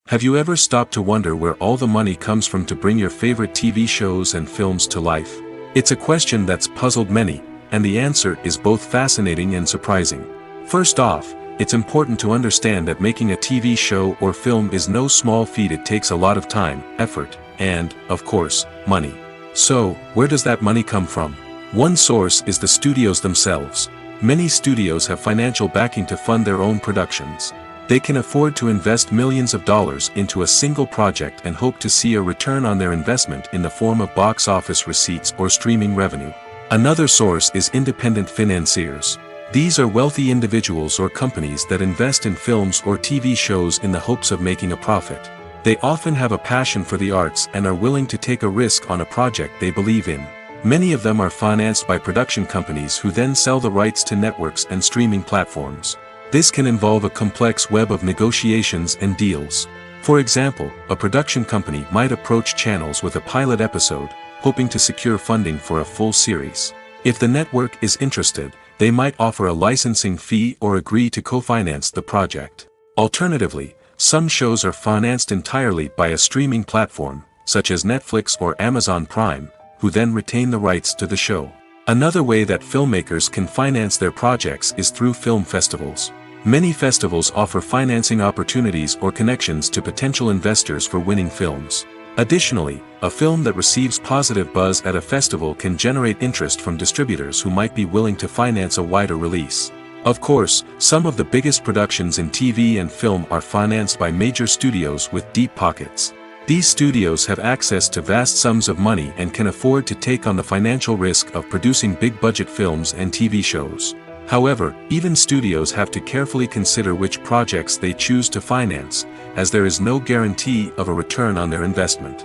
S2: Have you ever stopped to wonder where all the money comes from to bring your favorite TV shows and films to life? It's a question that's puzzled many, and the answer is both fascinating and surprising. First off, it's important to understand that making a TV show or film is no small feat. It takes a lot of time, effort, and, of course, money. So, where does that money come from? One source is the studios themselves. Many studios have financial backing to fund their own productions. They can afford to invest millions of dollars into a single project and hope to see a return on their investment in the form of box office receipts or streaming revenue. Another source is independent financiers. These are wealthy individuals or companies that invest in films or TV shows in the hopes of making a profit. They often have a passion for the arts and are willing to take a risk on a project they believe in. Many of them are financed by production companies who then sell the rights to networks and streaming platforms. This can involve a complex web of negotiations and deals. For example, a production company might approach channels with a pilot episode, hoping to secure funding for a full series. If the network is interested, they might offer a licensing fee or agree to co-finance the project. Alternatively, some shows are financed entirely by a streaming platform, such as Netflix or Amazon Prime, who then retain the rights to the show. Another way that filmmakers can finance their projects is through film festivals. Many festivals offer financing opportunities or connections to potential investors for winning films. Additionally, a film that receives positive buzz at a festival can generate interest from distributors who might be willing to finance a wider release. Of course, some of the biggest productions in TV and film are financed by major studios with deep pockets. These studios have access to vast sums of money and can afford to take on the financial risk of producing big-budget films and TV shows. However, even studios have to carefully consider which projects they choose to finance, as there is no guarantee of a return on their investment.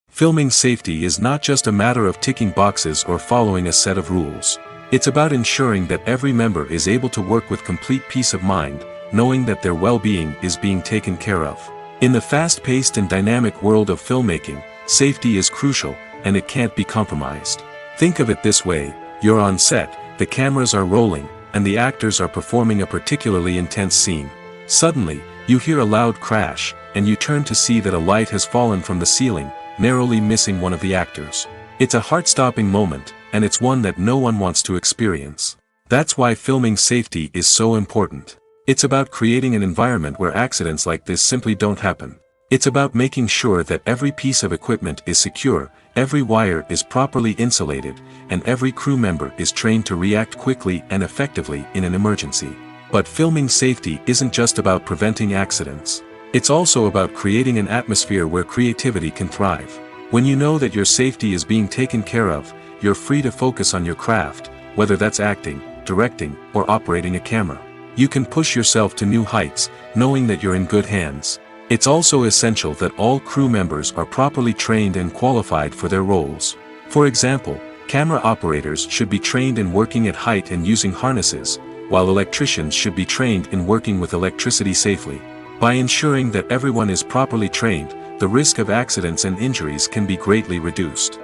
S2: Filming safety is not just a matter of ticking boxes or following a set of rules. It's about ensuring that every member is able to work with complete peace of mind, knowing that their well-being is being taken care of. In the fast-paced and dynamic world of filmmaking, safety is crucial, and it can't be compromised. Think of it this way: you're on set, the cameras are rolling, and the actors are performing a particularly intense scene. Suddenly, you hear a loud crash, and you turn to see that a light has fallen from the ceiling, narrowly missing one of the actors. It's a heart-stopping moment, and it's one that no one wants to experience. That's why filming safety is so important. It's about creating an environment where accidents like this simply don't happen. It's about making sure that every piece of equipment is secure, every wire is properly insulated, and every crew member is trained to react quickly and effectively in an emergency. But filming safety isn't just about preventing accidents. It's also about creating an atmosphere where creativity can thrive. When you know that your safety is being taken care of, you're free to focus on your craft, whether that's acting, directing, or operating a camera. You can push yourself to new heights, knowing that you're in good hands. It's also essential that all crew members are properly trained and qualified for their roles. For example, camera operators should be trained in working at height and using harnesses, while electricians should be trained in working with electricity safely. By ensuring that everyone is properly trained, the risk of accidents and injuries can be greatly reduced.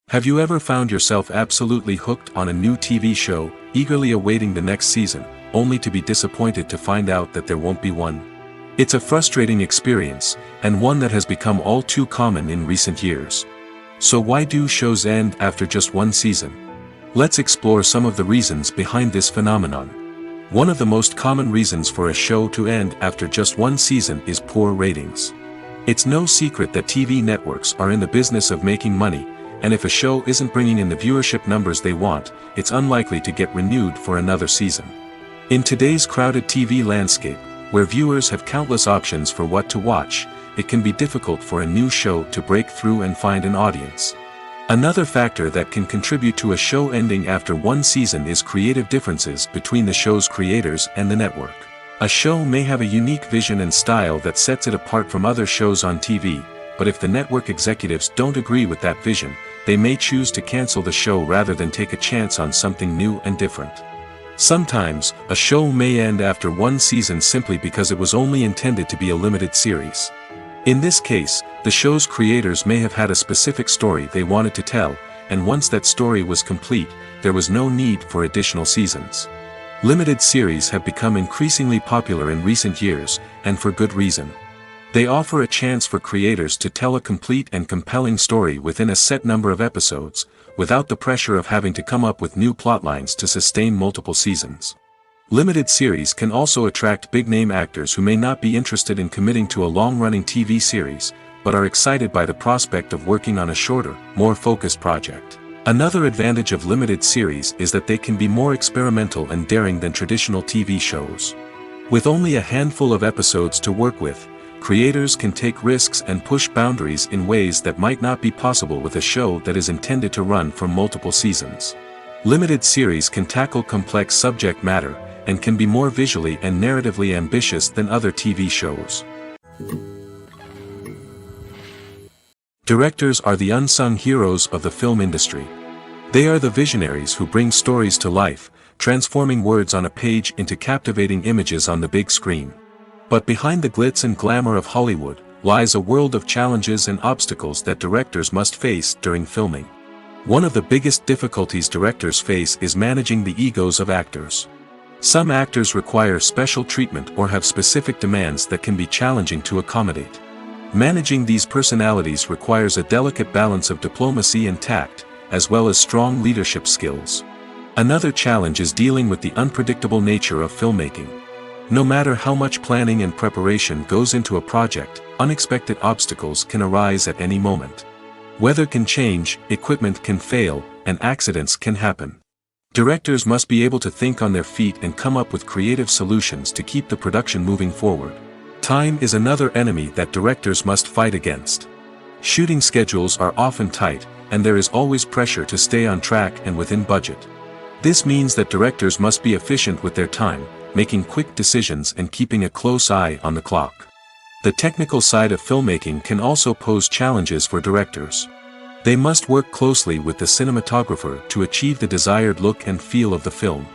S2: Have you ever found yourself absolutely hooked on a new TV show, eagerly awaiting the next season, only to be disappointed to find out that there won't be one? It's a frustrating experience, and one that has become all too common in recent years. So why do shows end after just one season? Let's explore some of the reasons behind this phenomenon. One of the most common reasons for a show to end after just one season is poor ratings. It's no secret that TV networks are in the business of making money, and if a show isn't bringing in the viewership numbers they want, it's unlikely to get renewed for another season. In today's crowded TV landscape, where viewers have countless options for what to watch, it can be difficult for a new show to break through and find an audience. Another factor that can contribute to a show ending after one season is creative differences between the show's creators and the network. A show may have a unique vision and style that sets it apart from other shows on TV, but if the network executives don't agree with that vision, they may choose to cancel the show rather than take a chance on something new and different. Sometimes, a show may end after one season simply because it was only intended to be a limited series. In this case, the show's creators may have had a specific story they wanted to tell, and once that story was complete, there was no need for additional seasons. Limited series have become increasingly popular in recent years, and for good reason. They offer a chance for creators to tell a complete and compelling story within a set number of episodes, without the pressure of having to come up with new plotlines to sustain multiple seasons. Limited series can also attract big-name actors who may not be interested in committing to a long-running TV series, but are excited by the prospect of working on a shorter, more focused project. Another advantage of limited series is that they can be more experimental and daring than traditional TV shows. With only a handful of episodes to work with, creators can take risks and push boundaries in ways that might not be possible with a show that is intended to run for multiple seasons. Limited series can tackle complex subject matter, and can be more visually and narratively ambitious than other TV shows. Directors are the unsung heroes of the film industry. They are the visionaries who bring stories to life, transforming words on a page into captivating images on the big screen. But behind the glitz and glamour of Hollywood, lies a world of challenges and obstacles that directors must face during filming. One of the biggest difficulties directors face is managing the egos of actors. Some actors require special treatment or have specific demands that can be challenging to accommodate. Managing these personalities requires a delicate balance of diplomacy and tact, as well as strong leadership skills. Another challenge is dealing with the unpredictable nature of filmmaking. No matter how much planning and preparation goes into a project, unexpected obstacles can arise at any moment. Weather can change, equipment can fail, and accidents can happen. Directors must be able to think on their feet and come up with creative solutions to keep the production moving forward. Time is another enemy that directors must fight against. Shooting schedules are often tight, and there is always pressure to stay on track and within budget. This means that directors must be efficient with their time, making quick decisions and keeping a close eye on the clock. The technical side of filmmaking can also pose challenges for directors. They must work closely with the cinematographer to achieve the desired look and feel of the film.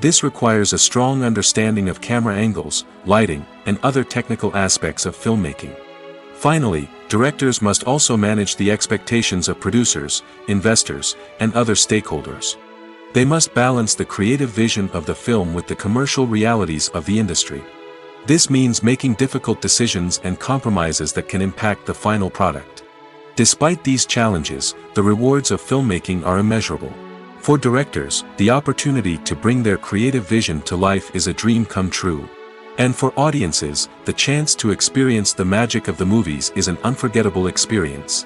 S2: This requires a strong understanding of camera angles, lighting, and other technical aspects of filmmaking. Finally, directors must also manage the expectations of producers, investors, and other stakeholders. They must balance the creative vision of the film with the commercial realities of the industry. This means making difficult decisions and compromises that can impact the final product. Despite these challenges, the rewards of filmmaking are immeasurable. For directors, the opportunity to bring their creative vision to life is a dream come true. And for audiences, the chance to experience the magic of the movies is an unforgettable experience.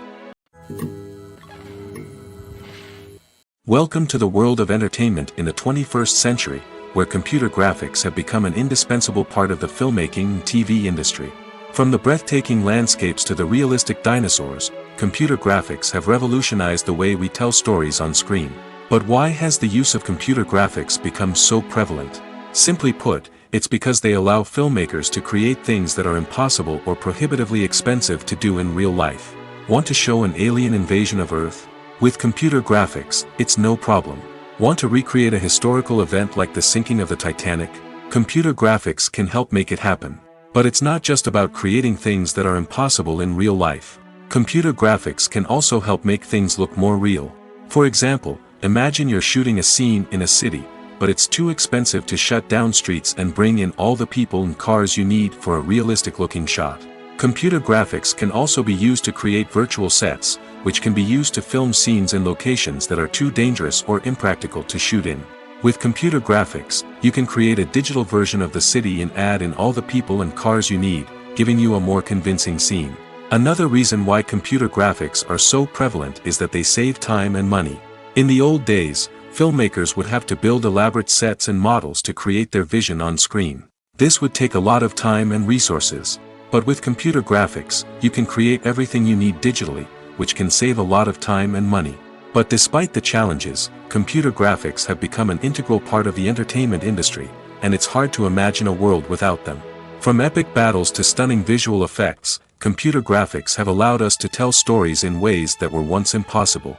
S2: Welcome to the world of entertainment in the 21st century, where computer graphics have become an indispensable part of the filmmaking and TV industry. From the breathtaking landscapes to the realistic dinosaurs, computer graphics have revolutionized the way we tell stories on screen. But why has the use of computer graphics become so prevalent? Simply put, it's because they allow filmmakers to create things that are impossible or prohibitively expensive to do in real life. Want to show an alien invasion of Earth? With computer graphics, it's no problem. Want to recreate a historical event like the sinking of the Titanic? Computer graphics can help make it happen. But it's not just about creating things that are impossible in real life. Computer graphics can also help make things look more real. For example, imagine you're shooting a scene in a city, but it's too expensive to shut down streets and bring in all the people and cars you need for a realistic-looking shot. Computer graphics can also be used to create virtual sets, which can be used to film scenes in locations that are too dangerous or impractical to shoot in. With computer graphics, you can create a digital version of the city and add in all the people and cars you need, giving you a more convincing scene. Another reason why computer graphics are so prevalent is that they save time and money. In the old days, filmmakers would have to build elaborate sets and models to create their vision on screen. This would take a lot of time and resources. But with computer graphics, you can create everything you need digitally, which can save a lot of time and money. But despite the challenges, computer graphics have become an integral part of the entertainment industry, and it's hard to imagine a world without them. From epic battles to stunning visual effects, computer graphics have allowed us to tell stories in ways that were once impossible.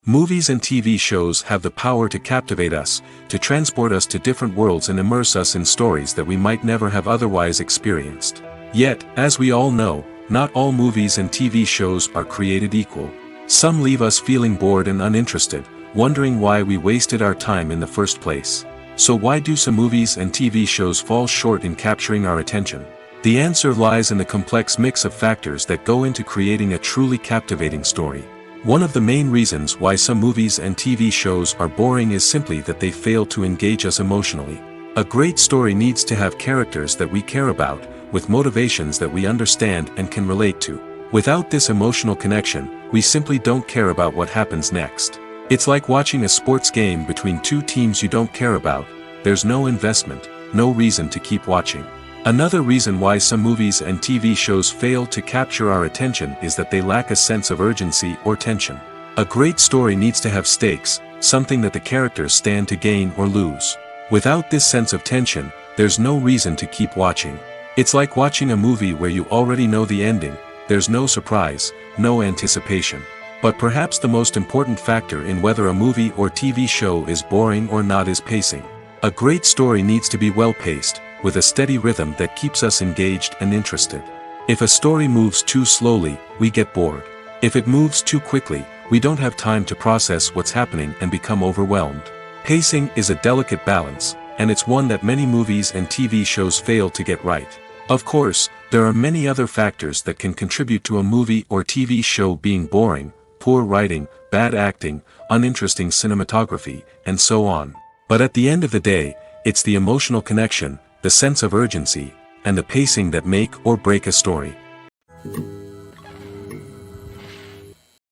S2: Movies and TV shows have the power to captivate us, to transport us to different worlds and immerse us in stories that we might never have otherwise experienced. Yet, as we all know, not all movies and TV shows are created equal. Some leave us feeling bored and uninterested, wondering why we wasted our time in the first place. So why do some movies and TV shows fall short in capturing our attention? The answer lies in the complex mix of factors that go into creating a truly captivating story. One of the main reasons why some movies and TV shows are boring is simply that they fail to engage us emotionally. A great story needs to have characters that we care about, with motivations that we understand and can relate to. Without this emotional connection, we simply don't care about what happens next. It's like watching a sports game between two teams you don't care about. There's no investment, no reason to keep watching. Another reason why some movies and TV shows fail to capture our attention is that they lack a sense of urgency or tension. A great story needs to have stakes, something that the characters stand to gain or lose. Without this sense of tension, there's no reason to keep watching. It's like watching a movie where you already know the ending, there's no surprise, no anticipation. But perhaps the most important factor in whether a movie or TV show is boring or not is pacing. A great story needs to be well-paced, with a steady rhythm that keeps us engaged and interested. If a story moves too slowly, we get bored. If it moves too quickly, we don't have time to process what's happening and become overwhelmed. Pacing is a delicate balance, and it's one that many movies and TV shows fail to get right. Of course, there are many other factors that can contribute to a movie or TV show being boring: poor writing, bad acting, uninteresting cinematography, and so on. But at the end of the day, it's the emotional connection, the sense of urgency, and the pacing that make or break a story.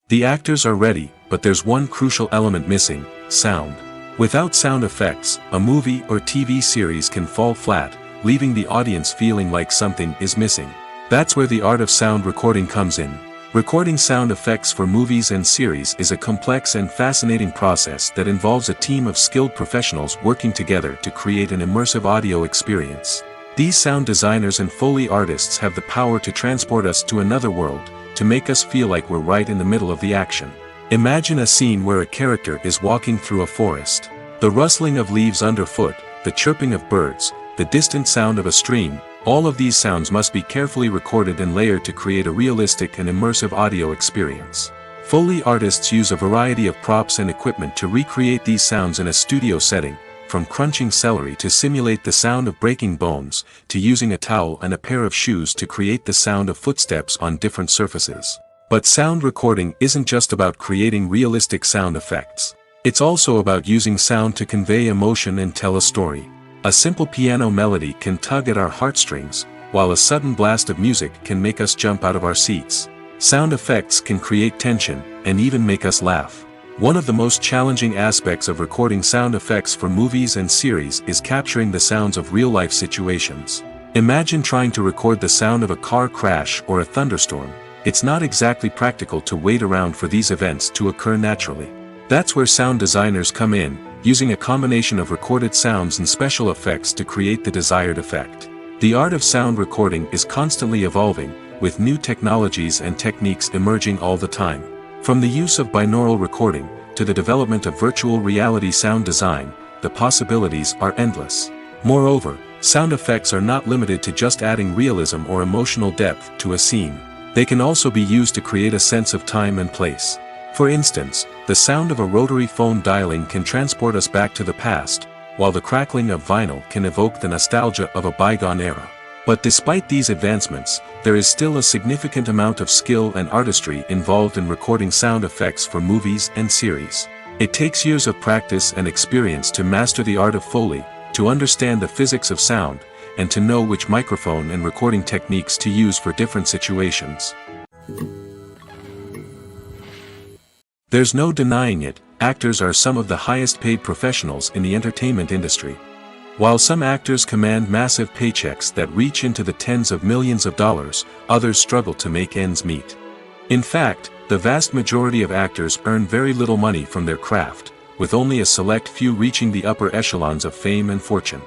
S2: The actors are ready, but there's one crucial element missing: sound. Without sound effects, a movie or TV series can fall flat, leaving the audience feeling like something is missing. That's where the art of sound recording comes in. Recording sound effects for movies and series is a complex and fascinating process that involves a team of skilled professionals working together to create an immersive audio experience. These sound designers and Foley artists have the power to transport us to another world, to make us feel like we're right in the middle of the action. Imagine a scene where a character is walking through a forest. The rustling of leaves underfoot, the chirping of birds, the distant sound of a stream, All of these sounds must be carefully recorded and layered to create a realistic and immersive audio experience. Foley artists use a variety of props and equipment to recreate these sounds in a studio setting, from crunching celery to simulate the sound of breaking bones, to using a towel and a pair of shoes to create the sound of footsteps on different surfaces. But sound recording isn't just about creating realistic sound effects. It's also about using sound to convey emotion and tell a story. A simple piano melody can tug at our heartstrings, while a sudden blast of music can make us jump out of our seats. Sound effects can create tension, and even make us laugh. One of the most challenging aspects of recording sound effects for movies and series is capturing the sounds of real-life situations. Imagine trying to record the sound of a car crash or a thunderstorm. It's not exactly practical to wait around for these events to occur naturally. That's where sound designers come in, using a combination of recorded sounds and special effects to create the desired effect. The art of sound recording is constantly evolving, with new technologies and techniques emerging all the time. From the use of binaural recording, to the development of virtual reality sound design, the possibilities are endless. Moreover, sound effects are not limited to just adding realism or emotional depth to a scene. They can also be used to create a sense of time and place. For instance, the sound of a rotary phone dialing can transport us back to the past, while the crackling of vinyl can evoke the nostalgia of a bygone era. But despite these advancements, there is still a significant amount of skill and artistry involved in recording sound effects for movies and series. It takes years of practice and experience to master the art of Foley, to understand the physics of sound, and to know which microphone and recording techniques to use for different situations. There's no denying it, actors are some of the highest paid professionals in the entertainment industry. While some actors command massive paychecks that reach into the tens of millions of dollars, others struggle to make ends meet. In fact, the vast majority of actors earn very little money from their craft, with only a select few reaching the upper echelons of fame and fortune.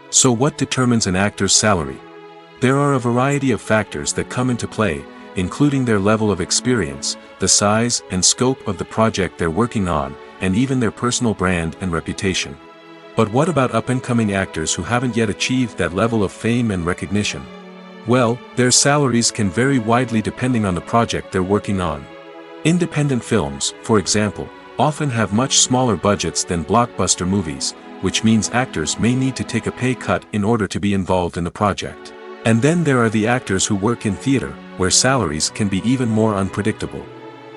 S2: So what determines an actor's salary? There are a variety of factors that come into play, including their level of experience, the size and scope of the project they're working on, and even their personal brand and reputation. But what about up-and-coming actors who haven't yet achieved that level of fame and recognition? Well, their salaries can vary widely depending on the project they're working on. Independent films, for example, often have much smaller budgets than blockbuster movies, which means actors may need to take a pay cut in order to be involved in the project. And then there are the actors who work in theater, where salaries can be even more unpredictable.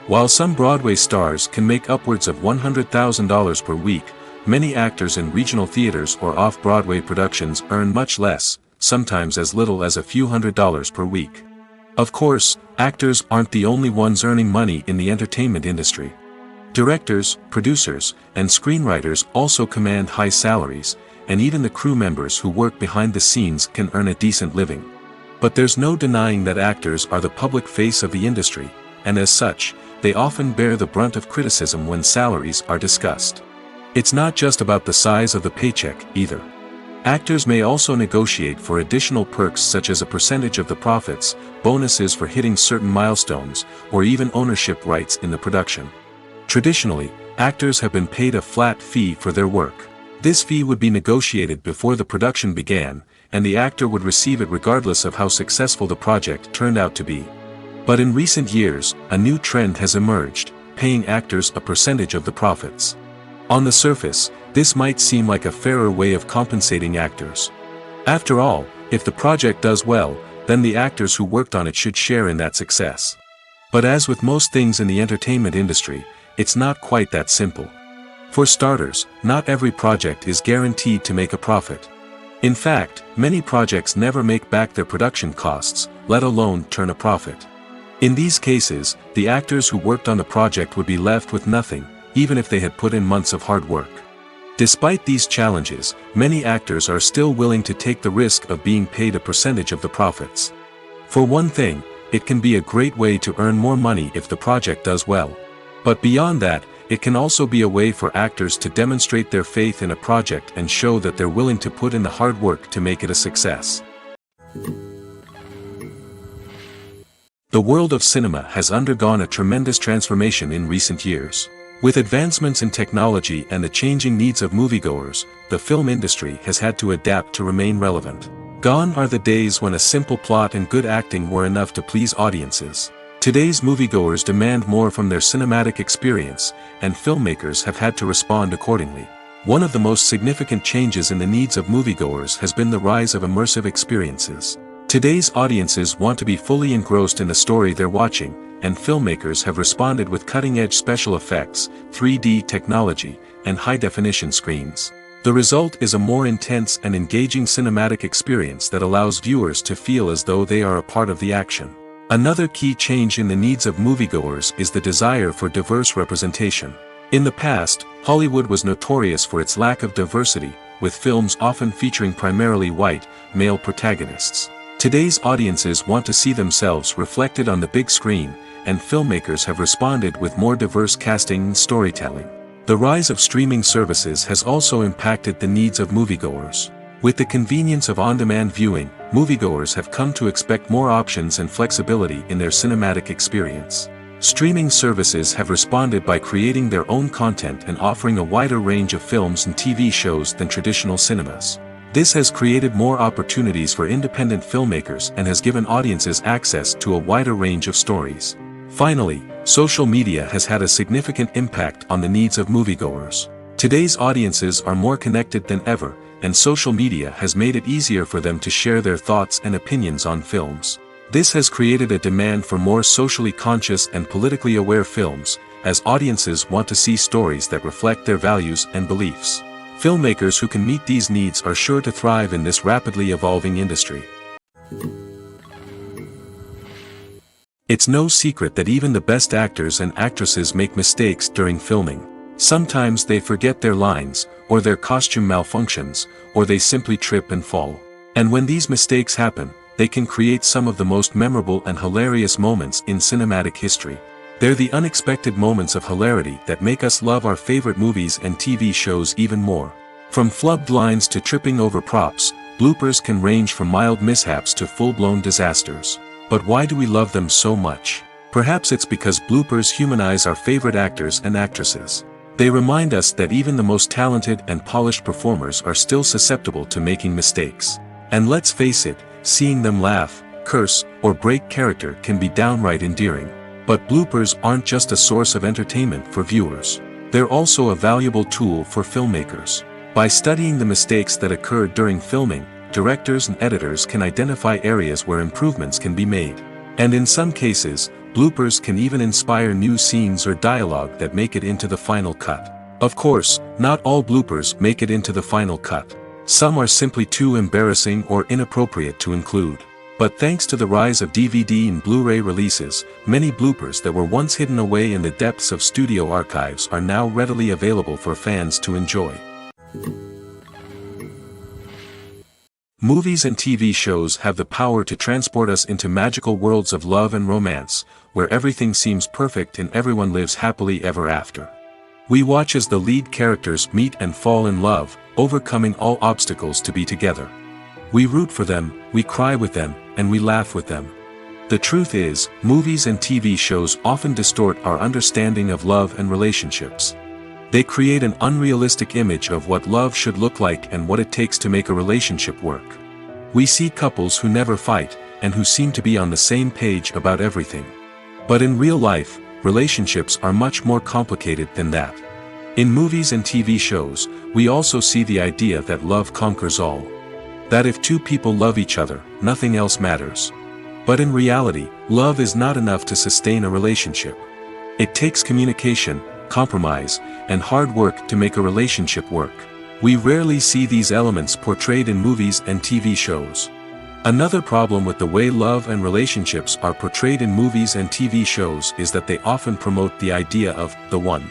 S2: While some Broadway stars can make upwards of $100,000 per week, many actors in regional theaters or off-Broadway productions earn much less, sometimes as little as a few $100s per week. Of course, actors aren't the only ones earning money in the entertainment industry. Directors, producers, and screenwriters also command high salaries, and even the crew members who work behind the scenes can earn a decent living. But there's no denying that actors are the public face of the industry, and as such, they often bear the brunt of criticism when salaries are discussed. It's not just about the size of the paycheck, either. Actors may also negotiate for additional perks such as a percentage of the profits, bonuses for hitting certain milestones, or even ownership rights in the production. Traditionally, actors have been paid a flat fee for their work. This fee would be negotiated before the production began, and the actor would receive it regardless of how successful the project turned out to be. But in recent years, a new trend has emerged, paying actors a percentage of the profits. On the surface, this might seem like a fairer way of compensating actors. After all, if the project does well, then the actors who worked on it should share in that success. But as with most things in the entertainment industry, it's not quite that simple. For starters, not every project is guaranteed to make a profit. In fact, many projects never make back their production costs, let alone turn a profit. In these cases, the actors who worked on the project would be left with nothing, even if they had put in months of hard work. Despite these challenges, many actors are still willing to take the risk of being paid a percentage of the profits. For one thing, it can be a great way to earn more money if the project does well. But beyond that, it can also be a way for actors to demonstrate their faith in a project and show that they're willing to put in the hard work to make it a success. The world of cinema has undergone a tremendous transformation in recent years. With advancements in technology and the changing needs of moviegoers, the film industry has had to adapt to remain relevant. Gone are the days when a simple plot and good acting were enough to please audiences. Today's moviegoers demand more from their cinematic experience, and filmmakers have had to respond accordingly. One of the most significant changes in the needs of moviegoers has been the rise of immersive experiences. Today's audiences want to be fully engrossed in the story they're watching, and filmmakers have responded with cutting-edge special effects, 3D technology, and high-definition screens. The result is a more intense and engaging cinematic experience that allows viewers to feel as though they are a part of the action. Another key change in the needs of moviegoers is the desire for diverse representation. In the past, Hollywood was notorious for its lack of diversity, with films often featuring primarily white, male protagonists. Today's audiences want to see themselves reflected on the big screen, and filmmakers have responded with more diverse casting and storytelling. The rise of streaming services has also impacted the needs of moviegoers. With the convenience of on-demand viewing, moviegoers have come to expect more options and flexibility in their cinematic experience. Streaming services have responded by creating their own content and offering a wider range of films and TV shows than traditional cinemas. This has created more opportunities for independent filmmakers and has given audiences access to a wider range of stories. Finally, social media has had a significant impact on the needs of moviegoers. Today's audiences are more connected than ever, and social media has made it easier for them to share their thoughts and opinions on films. This has created a demand for more socially conscious and politically aware films, as audiences want to see stories that reflect their values and beliefs. Filmmakers who can meet these needs are sure to thrive in this rapidly evolving industry. It's no secret that even the best actors and actresses make mistakes during filming. Sometimes they forget their lines, or their costume malfunctions, or they simply trip and fall. And when these mistakes happen, they can create some of the most memorable and hilarious moments in cinematic history. They're the unexpected moments of hilarity that make us love our favorite movies and TV shows even more. From flubbed lines to tripping over props, bloopers can range from mild mishaps to full-blown disasters. But why do we love them so much? Perhaps it's because bloopers humanize our favorite actors and actresses. They remind us that even the most talented and polished performers are still susceptible to making mistakes. And let's face it, seeing them laugh, curse, or break character can be downright endearing. But bloopers aren't just a source of entertainment for viewers. They're also a valuable tool for filmmakers. By studying the mistakes that occurred during filming, directors and editors can identify areas where improvements can be made. And in some cases, bloopers can even inspire new scenes or dialogue that make it into the final cut. Of course, not all bloopers make it into the final cut. Some are simply too embarrassing or inappropriate to include. But thanks to the rise of DVD and Blu-ray releases, many bloopers that were once hidden away in the depths of studio archives are now readily available for fans to enjoy. Movies and TV shows have the power to transport us into magical worlds of love and romance, where everything seems perfect and everyone lives happily ever after. We watch as the lead characters meet and fall in love, overcoming all obstacles to be together. We root for them, we cry with them, and we laugh with them. The truth is, movies and TV shows often distort our understanding of love and relationships. They create an unrealistic image of what love should look like and what it takes to make a relationship work. We see couples who never fight, and who seem to be on the same page about everything. But in real life, relationships are much more complicated than that. In movies and TV shows, we also see the idea that love conquers all. That if two people love each other, nothing else matters. But in reality, love is not enough to sustain a relationship. It takes communication, compromise, and hard work to make a relationship work. We rarely see these elements portrayed in movies and TV shows. Another problem with the way love and relationships are portrayed in movies and TV shows is that they often promote the idea of the one.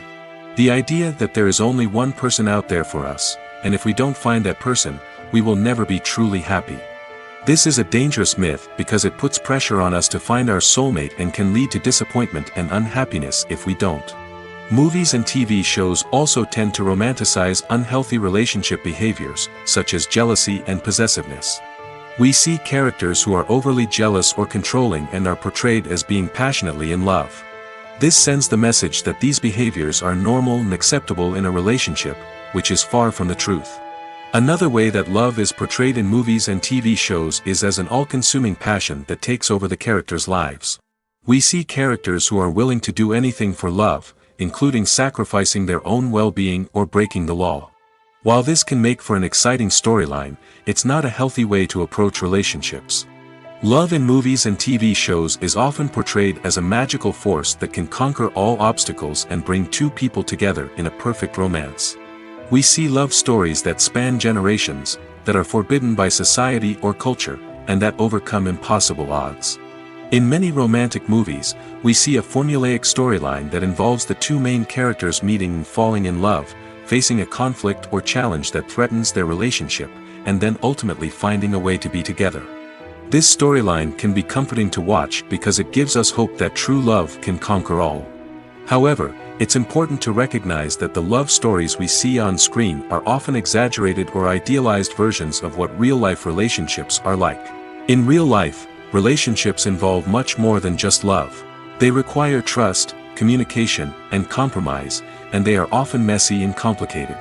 S2: The idea that there is only one person out there for us, and if we don't find that person, we will never be truly happy. This is a dangerous myth because it puts pressure on us to find our soulmate and can lead to disappointment and unhappiness if we don't. Movies and TV shows also tend to romanticize unhealthy relationship behaviors, such as jealousy and possessiveness. We see characters who are overly jealous or controlling and are portrayed as being passionately in love. This sends the message that these behaviors are normal and acceptable in a relationship, which is far from the truth. Another way that love is portrayed in movies and TV shows is as an all-consuming passion that takes over the characters' lives. We see characters who are willing to do anything for love, including sacrificing their own well-being or breaking the law. While this can make for an exciting storyline, it's not a healthy way to approach relationships. Love in movies and TV shows is often portrayed as a magical force that can conquer all obstacles and bring two people together in a perfect romance. We see love stories that span generations, that are forbidden by society or culture, and that overcome impossible odds. In many romantic movies, we see a formulaic storyline that involves the two main characters meeting and falling in love, facing a conflict or challenge that threatens their relationship, and then ultimately finding a way to be together. This storyline can be comforting to watch because it gives us hope that true love can conquer all. However, it's important to recognize that the love stories we see on screen are often exaggerated or idealized versions of what real-life relationships are like. In real life, relationships involve much more than just love. They require trust, communication, and compromise, and they are often messy and complicated.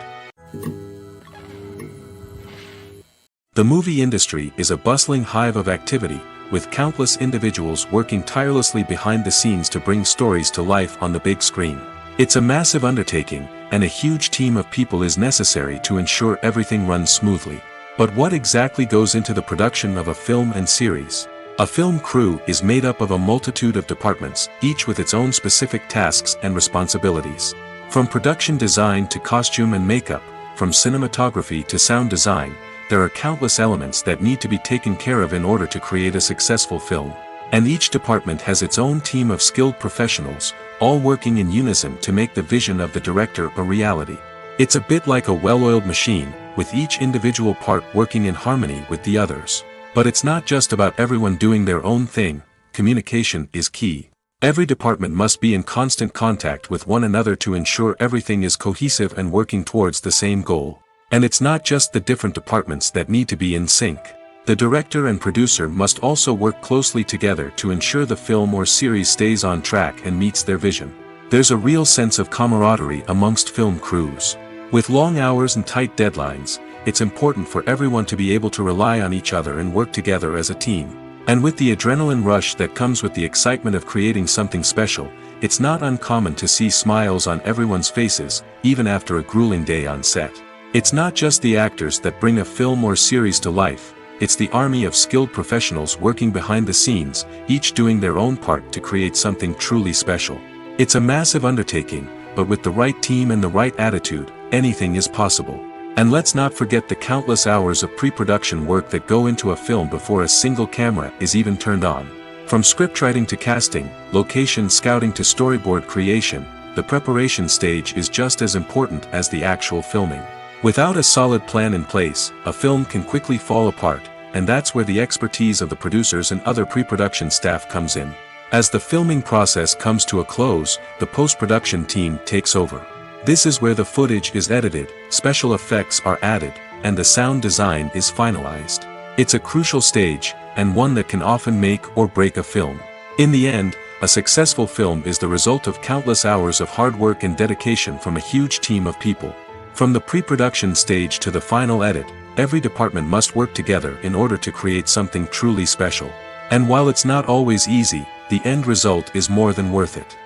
S2: The movie industry is a bustling hive of activity, with countless individuals working tirelessly behind the scenes to bring stories to life on the big screen. It's a massive undertaking, and a huge team of people is necessary to ensure everything runs smoothly. But what exactly goes into the production of a film and series? A film crew is made up of a multitude of departments, each with its own specific tasks and responsibilities. From production design to costume and makeup, from cinematography to sound design, there are countless elements that need to be taken care of in order to create a successful film. And each department has its own team of skilled professionals, all working in unison to make the vision of the director a reality. It's a bit like a well-oiled machine, with each individual part working in harmony with the others. But it's not just about everyone doing their own thing. Communication is key. Every department must be in constant contact with one another to ensure everything is cohesive and working towards the same goal. And it's not just the different departments that need to be in sync. The director and producer must also work closely together to ensure the film or series stays on track and meets their vision. There's a real sense of camaraderie amongst film crews. With long hours and tight deadlines, it's important for everyone to be able to rely on each other and work together as a team. And with the adrenaline rush that comes with the excitement of creating something special, it's not uncommon to see smiles on everyone's faces, even after a grueling day on set. It's not just the actors that bring a film or series to life. It's the army of skilled professionals working behind the scenes, each doing their own part to create something truly special. It's a massive undertaking, but with the right team and the right attitude, anything is possible. And let's not forget the countless hours of pre-production work that go into a film before a single camera is even turned on. From scriptwriting to casting, location scouting to storyboard creation, the preparation stage is just as important as the actual filming. Without a solid plan in place, a film can quickly fall apart, and that's where the expertise of the producers and other pre-production staff comes in. As the filming process comes to a close, the post-production team takes over. This is where the footage is edited, special effects are added, and the sound design is finalized. It's a crucial stage, and one that can often make or break a film. In the end, a successful film is the result of countless hours of hard work and dedication from a huge team of people. From the pre-production stage to the final edit, every department must work together in order to create something truly special. And while it's not always easy, the end result is more than worth it.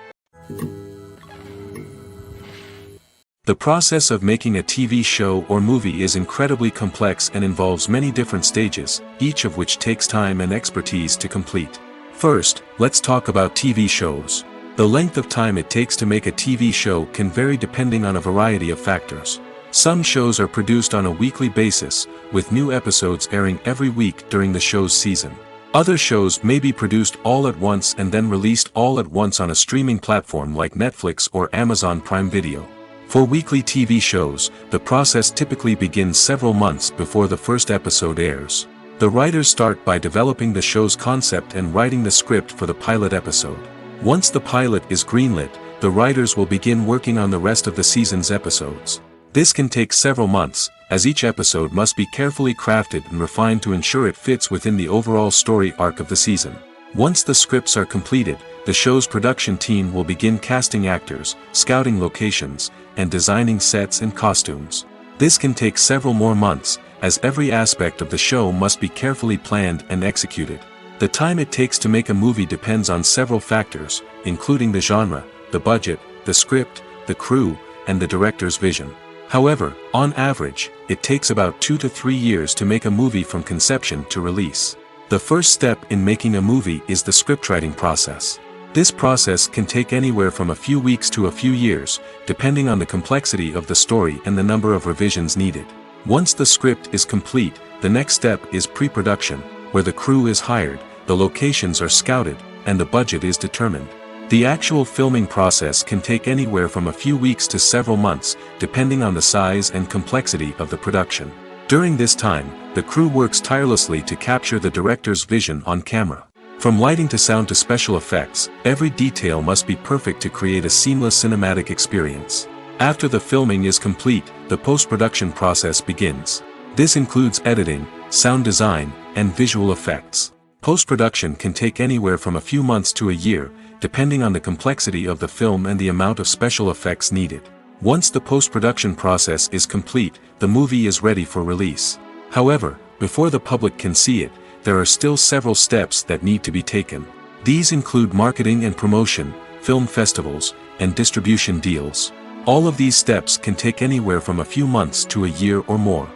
S2: The process of making a TV show or movie is incredibly complex and involves many different stages, each of which takes time and expertise to complete. First, let's talk about TV shows. The length of time it takes to make a TV show can vary depending on a variety of factors. Some shows are produced on a weekly basis, with new episodes airing every week during the show's season. Other shows may be produced all at once and then released all at once on a streaming platform like Netflix or Amazon Prime Video. For weekly TV shows, the process typically begins several months before the first episode airs. The writers start by developing the show's concept and writing the script for the pilot episode. Once the pilot is greenlit, the writers will begin working on the rest of the season's episodes. This can take several months, as each episode must be carefully crafted and refined to ensure it fits within the overall story arc of the season. Once the scripts are completed, the show's production team will begin casting actors, scouting locations, and designing sets and costumes. This can take several more months, as every aspect of the show must be carefully planned and executed. The time it takes to make a movie depends on several factors, including the genre, the budget, the script, the crew, and the director's vision. However, on average, it takes about 2 to 3 years to make a movie from conception to release. The first step in making a movie is the scriptwriting process. This process can take anywhere from a few weeks to a few years, depending on the complexity of the story and the number of revisions needed. Once the script is complete, the next step is pre-production, where the crew is hired, the locations are scouted, and the budget is determined. The actual filming process can take anywhere from a few weeks to several months, depending on the size and complexity of the production. During this time, the crew works tirelessly to capture the director's vision on camera. From lighting to sound to special effects, every detail must be perfect to create a seamless cinematic experience. After the filming is complete, the post-production process begins. This includes editing, sound design, and visual effects. Post-production can take anywhere from a few months to a year, depending on the complexity of the film and the amount of special effects needed. Once the post-production process is complete, the movie is ready for release. However, before the public can see it, there are still several steps that need to be taken. These include marketing and promotion, film festivals, and distribution deals. All of these steps can take anywhere from a few months to a year or more.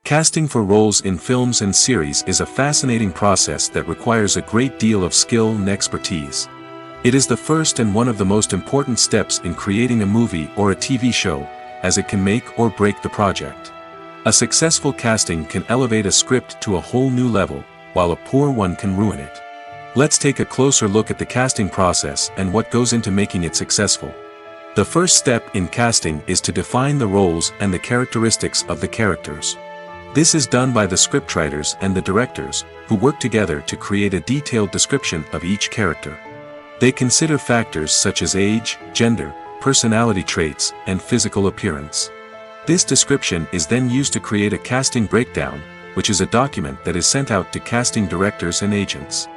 S2: Casting for roles in films and series is a fascinating process that requires a great deal of skill and expertise. It is the first and one of the most important steps in creating a movie or a TV show, as it can make or break the project. A successful casting can elevate a script to a whole new level, while a poor one can ruin it. Let's take a closer look at the casting process and what goes into making it successful. The first step in casting is to define the roles and the characteristics of the characters. This is done by the scriptwriters and the directors, who work together to create a detailed description of each character. They consider factors such as age, gender, personality traits, and physical appearance. This description is then used to create a casting breakdown, which is a document that is sent out to casting directors and agents.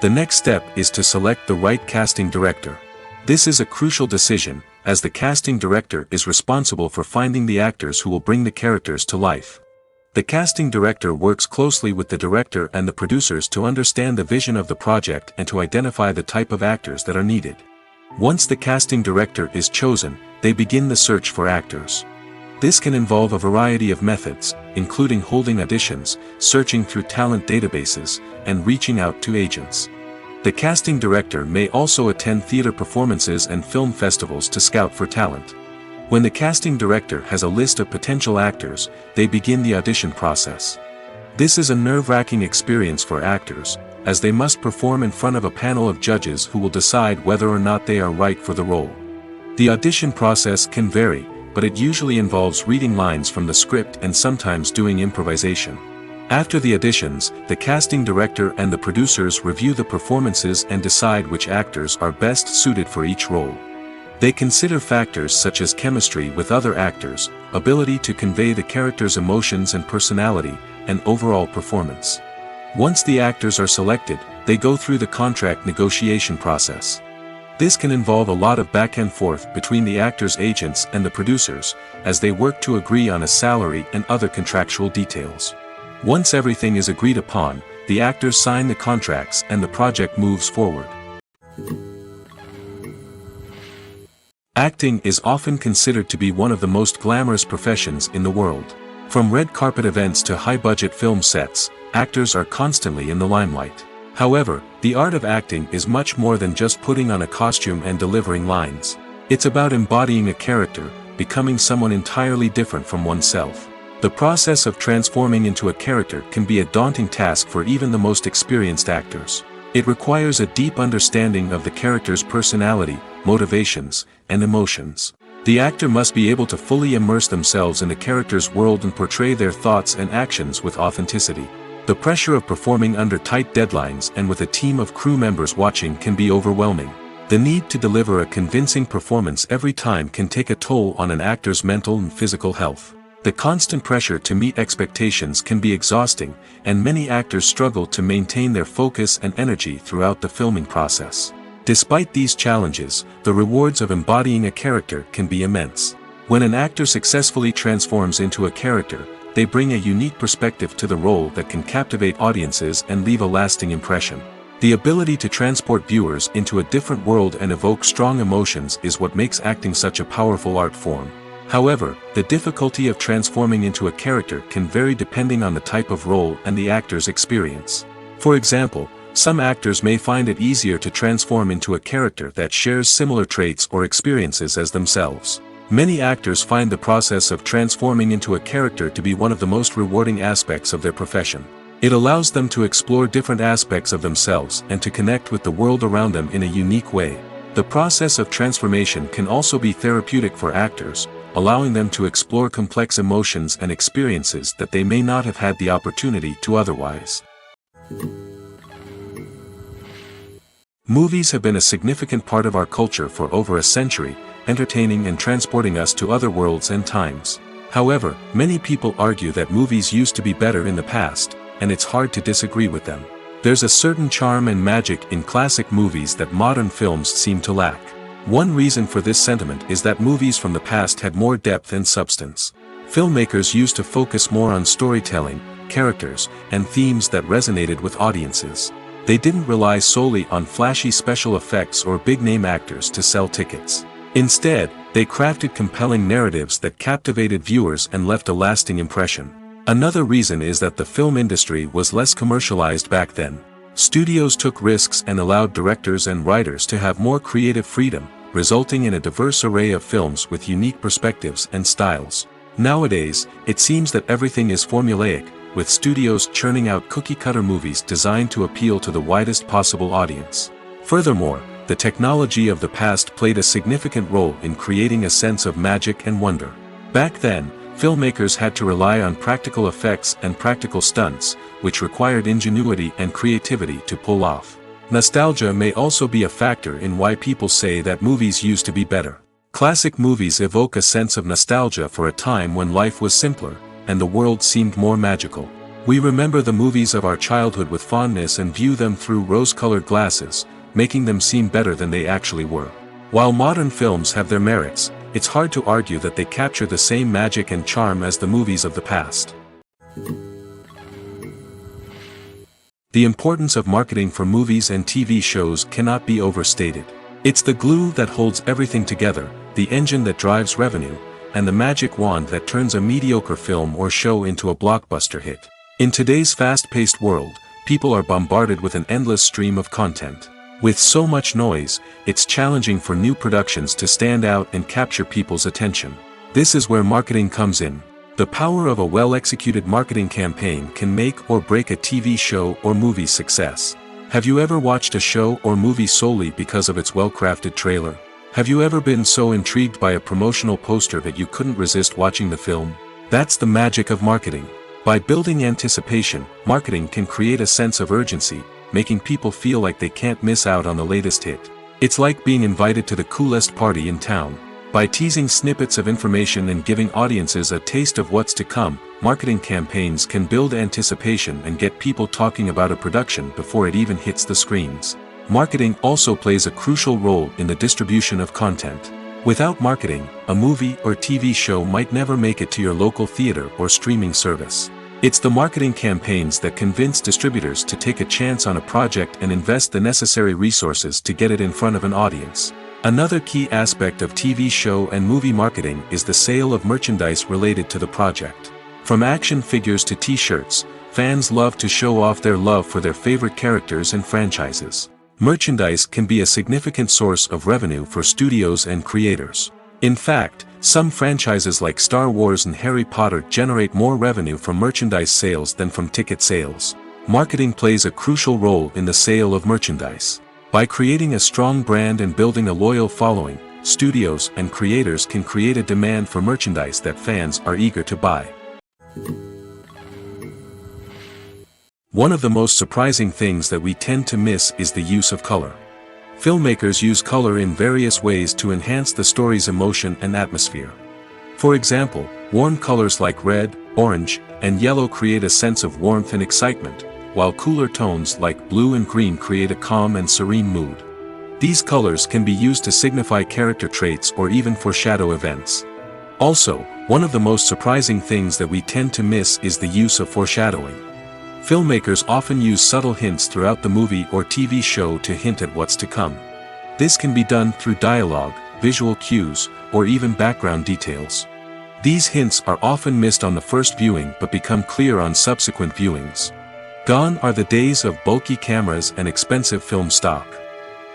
S2: The next step is to select the right casting director. This is a crucial decision, as the casting director is responsible for finding the actors who will bring the characters to life. The casting director works closely with the director and the producers to understand the vision of the project and to identify the type of actors that are needed. Once the casting director is chosen, they begin the search for actors. This can involve a variety of methods, including holding auditions, searching through talent databases, and reaching out to agents. The casting director may also attend theater performances and film festivals to scout for talent. When the casting director has a list of potential actors, they begin the audition process. This is a nerve-wracking experience for actors, as they must perform in front of a panel of judges who will decide whether or not they are right for the role. The audition process can vary, but it usually involves reading lines from the script and sometimes doing improvisation. After the auditions, the casting director and the producers review the performances and decide which actors are best suited for each role. They consider factors such as chemistry with other actors, ability to convey the character's emotions and personality, and overall performance. Once the actors are selected, they go through the contract negotiation process. This can involve a lot of back and forth between the actors' agents and the producers, as they work to agree on a salary and other contractual details. Once everything is agreed upon, the actors sign the contracts and the project moves forward. Acting is often considered to be one of the most glamorous professions in the world. From red carpet events to high-budget film sets, actors are constantly in the limelight. However, the art of acting is much more than just putting on a costume and delivering lines. It's about embodying a character, becoming someone entirely different from oneself. The process of transforming into a character can be a daunting task for even the most experienced actors. It requires a deep understanding of the character's personality, motivations, and emotions. The actor must be able to fully immerse themselves in the character's world and portray their thoughts and actions with authenticity. The pressure of performing under tight deadlines and with a team of crew members watching can be overwhelming. The need to deliver a convincing performance every time can take a toll on an actor's mental and physical health. The constant pressure to meet expectations can be exhausting, and many actors struggle to maintain their focus and energy throughout the filming process. Despite these challenges, the rewards of embodying a character can be immense. When an actor successfully transforms into a character, they bring a unique perspective to the role that can captivate audiences and leave a lasting impression. The ability to transport viewers into a different world and evoke strong emotions is what makes acting such a powerful art form. However, the difficulty of transforming into a character can vary depending on the type of role and the actor's experience. For example, some actors may find it easier to transform into a character that shares similar traits or experiences as themselves. Many actors find the process of transforming into a character to be one of the most rewarding aspects of their profession. It allows them to explore different aspects of themselves and to connect with the world around them in a unique way. The process of transformation can also be therapeutic for actors, allowing them to explore complex emotions and experiences that they may not have had the opportunity to otherwise. Movies have been a significant part of our culture for over a century, entertaining and transporting us to other worlds and times. However, many people argue that movies used to be better in the past, and it's hard to disagree with them. There's a certain charm and magic in classic movies that modern films seem to lack. One reason for this sentiment is that movies from the past had more depth and substance. Filmmakers used to focus more on storytelling, characters, and themes that resonated with audiences. They didn't rely solely on flashy special effects or big-name actors to sell tickets. Instead, they crafted compelling narratives that captivated viewers and left a lasting impression. Another reason is that the film industry was less commercialized back then. Studios took risks and allowed directors and writers to have more creative freedom, resulting in a diverse array of films with unique perspectives and styles. Nowadays, it seems that everything is formulaic, with studios churning out cookie-cutter movies designed to appeal to the widest possible audience. Furthermore, the technology of the past played a significant role in creating a sense of magic and wonder. Back then, filmmakers had to rely on practical effects and practical stunts, which required ingenuity and creativity to pull off. Nostalgia may also be a factor in why people say that movies used to be better. Classic movies evoke a sense of nostalgia for a time when life was simpler, and the world seemed more magical. We remember the movies of our childhood with fondness and view them through rose-colored glasses, making them seem better than they actually were. While modern films have their merits, it's hard to argue that they capture the same magic and charm as the movies of the past. The importance of marketing for movies and TV shows cannot be overstated. It's the glue that holds everything together, the engine that drives revenue, and the magic wand that turns a mediocre film or show into a blockbuster hit. In today's fast-paced world, people are bombarded with an endless stream of content. With so much noise, it's challenging for new productions to stand out and capture people's attention. This is where marketing comes in. The power of a well-executed marketing campaign can make or break a TV show or movie's success. Have you ever watched a show or movie solely because of its well-crafted trailer? Have you ever been so intrigued by a promotional poster that you couldn't resist watching the film? That's the magic of marketing. By building anticipation, marketing can create a sense of urgency, making people feel like they can't miss out on the latest hit. It's like being invited to the coolest party in town. By teasing snippets of information and giving audiences a taste of what's to come, marketing campaigns can build anticipation and get people talking about a production before it even hits the screens. Marketing also plays a crucial role in the distribution of content. Without marketing, a movie or TV show might never make it to your local theater or streaming service. It's the marketing campaigns that convince distributors to take a chance on a project and invest the necessary resources to get it in front of an audience. Another key aspect of TV show and movie marketing is the sale of merchandise related to the project. From action figures to t-shirts, fans love to show off their love for their favorite characters and franchises. Merchandise can be a significant source of revenue for studios and creators. In fact, some franchises like Star Wars and Harry Potter generate more revenue from merchandise sales than from ticket sales. Marketing plays a crucial role in the sale of merchandise. By creating a strong brand and building a loyal following, studios and creators can create a demand for merchandise that fans are eager to buy. One of the most surprising things that we tend to miss is the use of color. Filmmakers use color in various ways to enhance the story's emotion and atmosphere. For example, warm colors like red, orange, and yellow create a sense of warmth and excitement, while cooler tones like blue and green create a calm and serene mood. These colors can be used to signify character traits or even foreshadow events. Also, one of the most surprising things that we tend to miss is the use of foreshadowing. Filmmakers often use subtle hints throughout the movie or TV show to hint at what's to come. This can be done through dialogue, visual cues, or even background details. These hints are often missed on the first viewing but become clear on subsequent viewings. Gone are the days of bulky cameras and expensive film stock.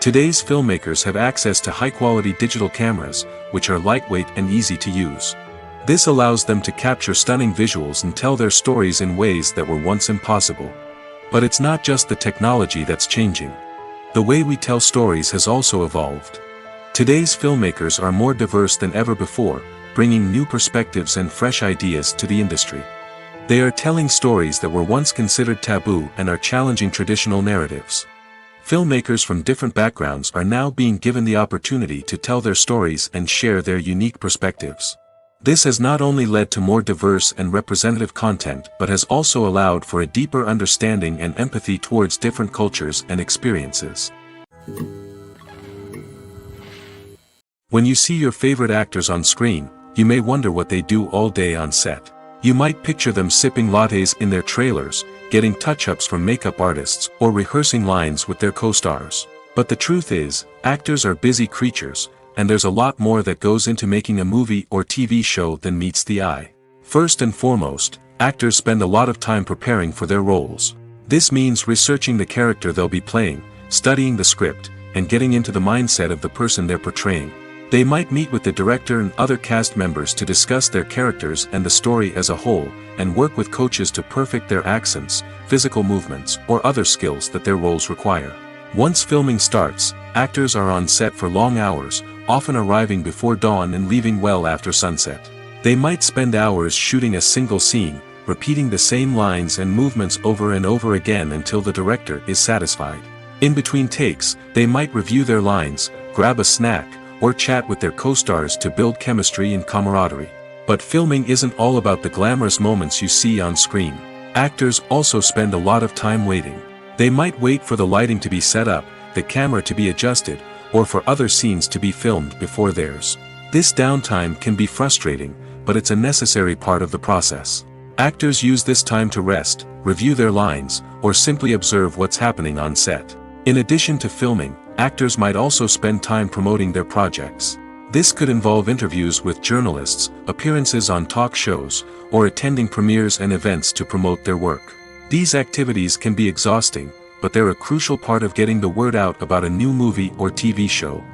S2: Today's filmmakers have access to high-quality digital cameras, which are lightweight and easy to use. This allows them to capture stunning visuals and tell their stories in ways that were once impossible. But it's not just the technology that's changing. The way we tell stories has also evolved. Today's filmmakers are more diverse than ever before, bringing new perspectives and fresh ideas to the industry. They are telling stories that were once considered taboo and are challenging traditional narratives. Filmmakers from different backgrounds are now being given the opportunity to tell their stories and share their unique perspectives. This has not only led to more diverse and representative content but has also allowed for a deeper understanding and empathy towards different cultures and experiences. When you see your favorite actors on screen, you may wonder what they do all day on set. You might picture them sipping lattes in their trailers, getting touch-ups from makeup artists, or rehearsing lines with their co-stars. But the truth is, actors are busy creatures, and there's a lot more that goes into making a movie or TV show than meets the eye. First and foremost, actors spend a lot of time preparing for their roles. This means researching the character they'll be playing, studying the script, and getting into the mindset of the person they're portraying. They might meet with the director and other cast members to discuss their characters and the story as a whole, and work with coaches to perfect their accents, physical movements, or other skills that their roles require. Once filming starts, actors are on set for long hours, often arriving before dawn and leaving well after sunset. They might spend hours shooting a single scene, repeating the same lines and movements over and over again until the director is satisfied. In between takes, they might review their lines, grab a snack, or chat with their co-stars to build chemistry and camaraderie. But filming isn't all about the glamorous moments you see on screen. Actors also spend a lot of time waiting. They might wait for the lighting to be set up, the camera to be adjusted, or for other scenes to be filmed before theirs. This downtime can be frustrating, but it's a necessary part of the process. Actors use this time to rest, review their lines, or simply observe what's happening on set. In addition to filming, actors might also spend time promoting their projects. This could involve interviews with journalists, appearances on talk shows, or attending premieres and events to promote their work. These activities can be exhausting, but they're a crucial part of getting the word out about a new movie or TV show.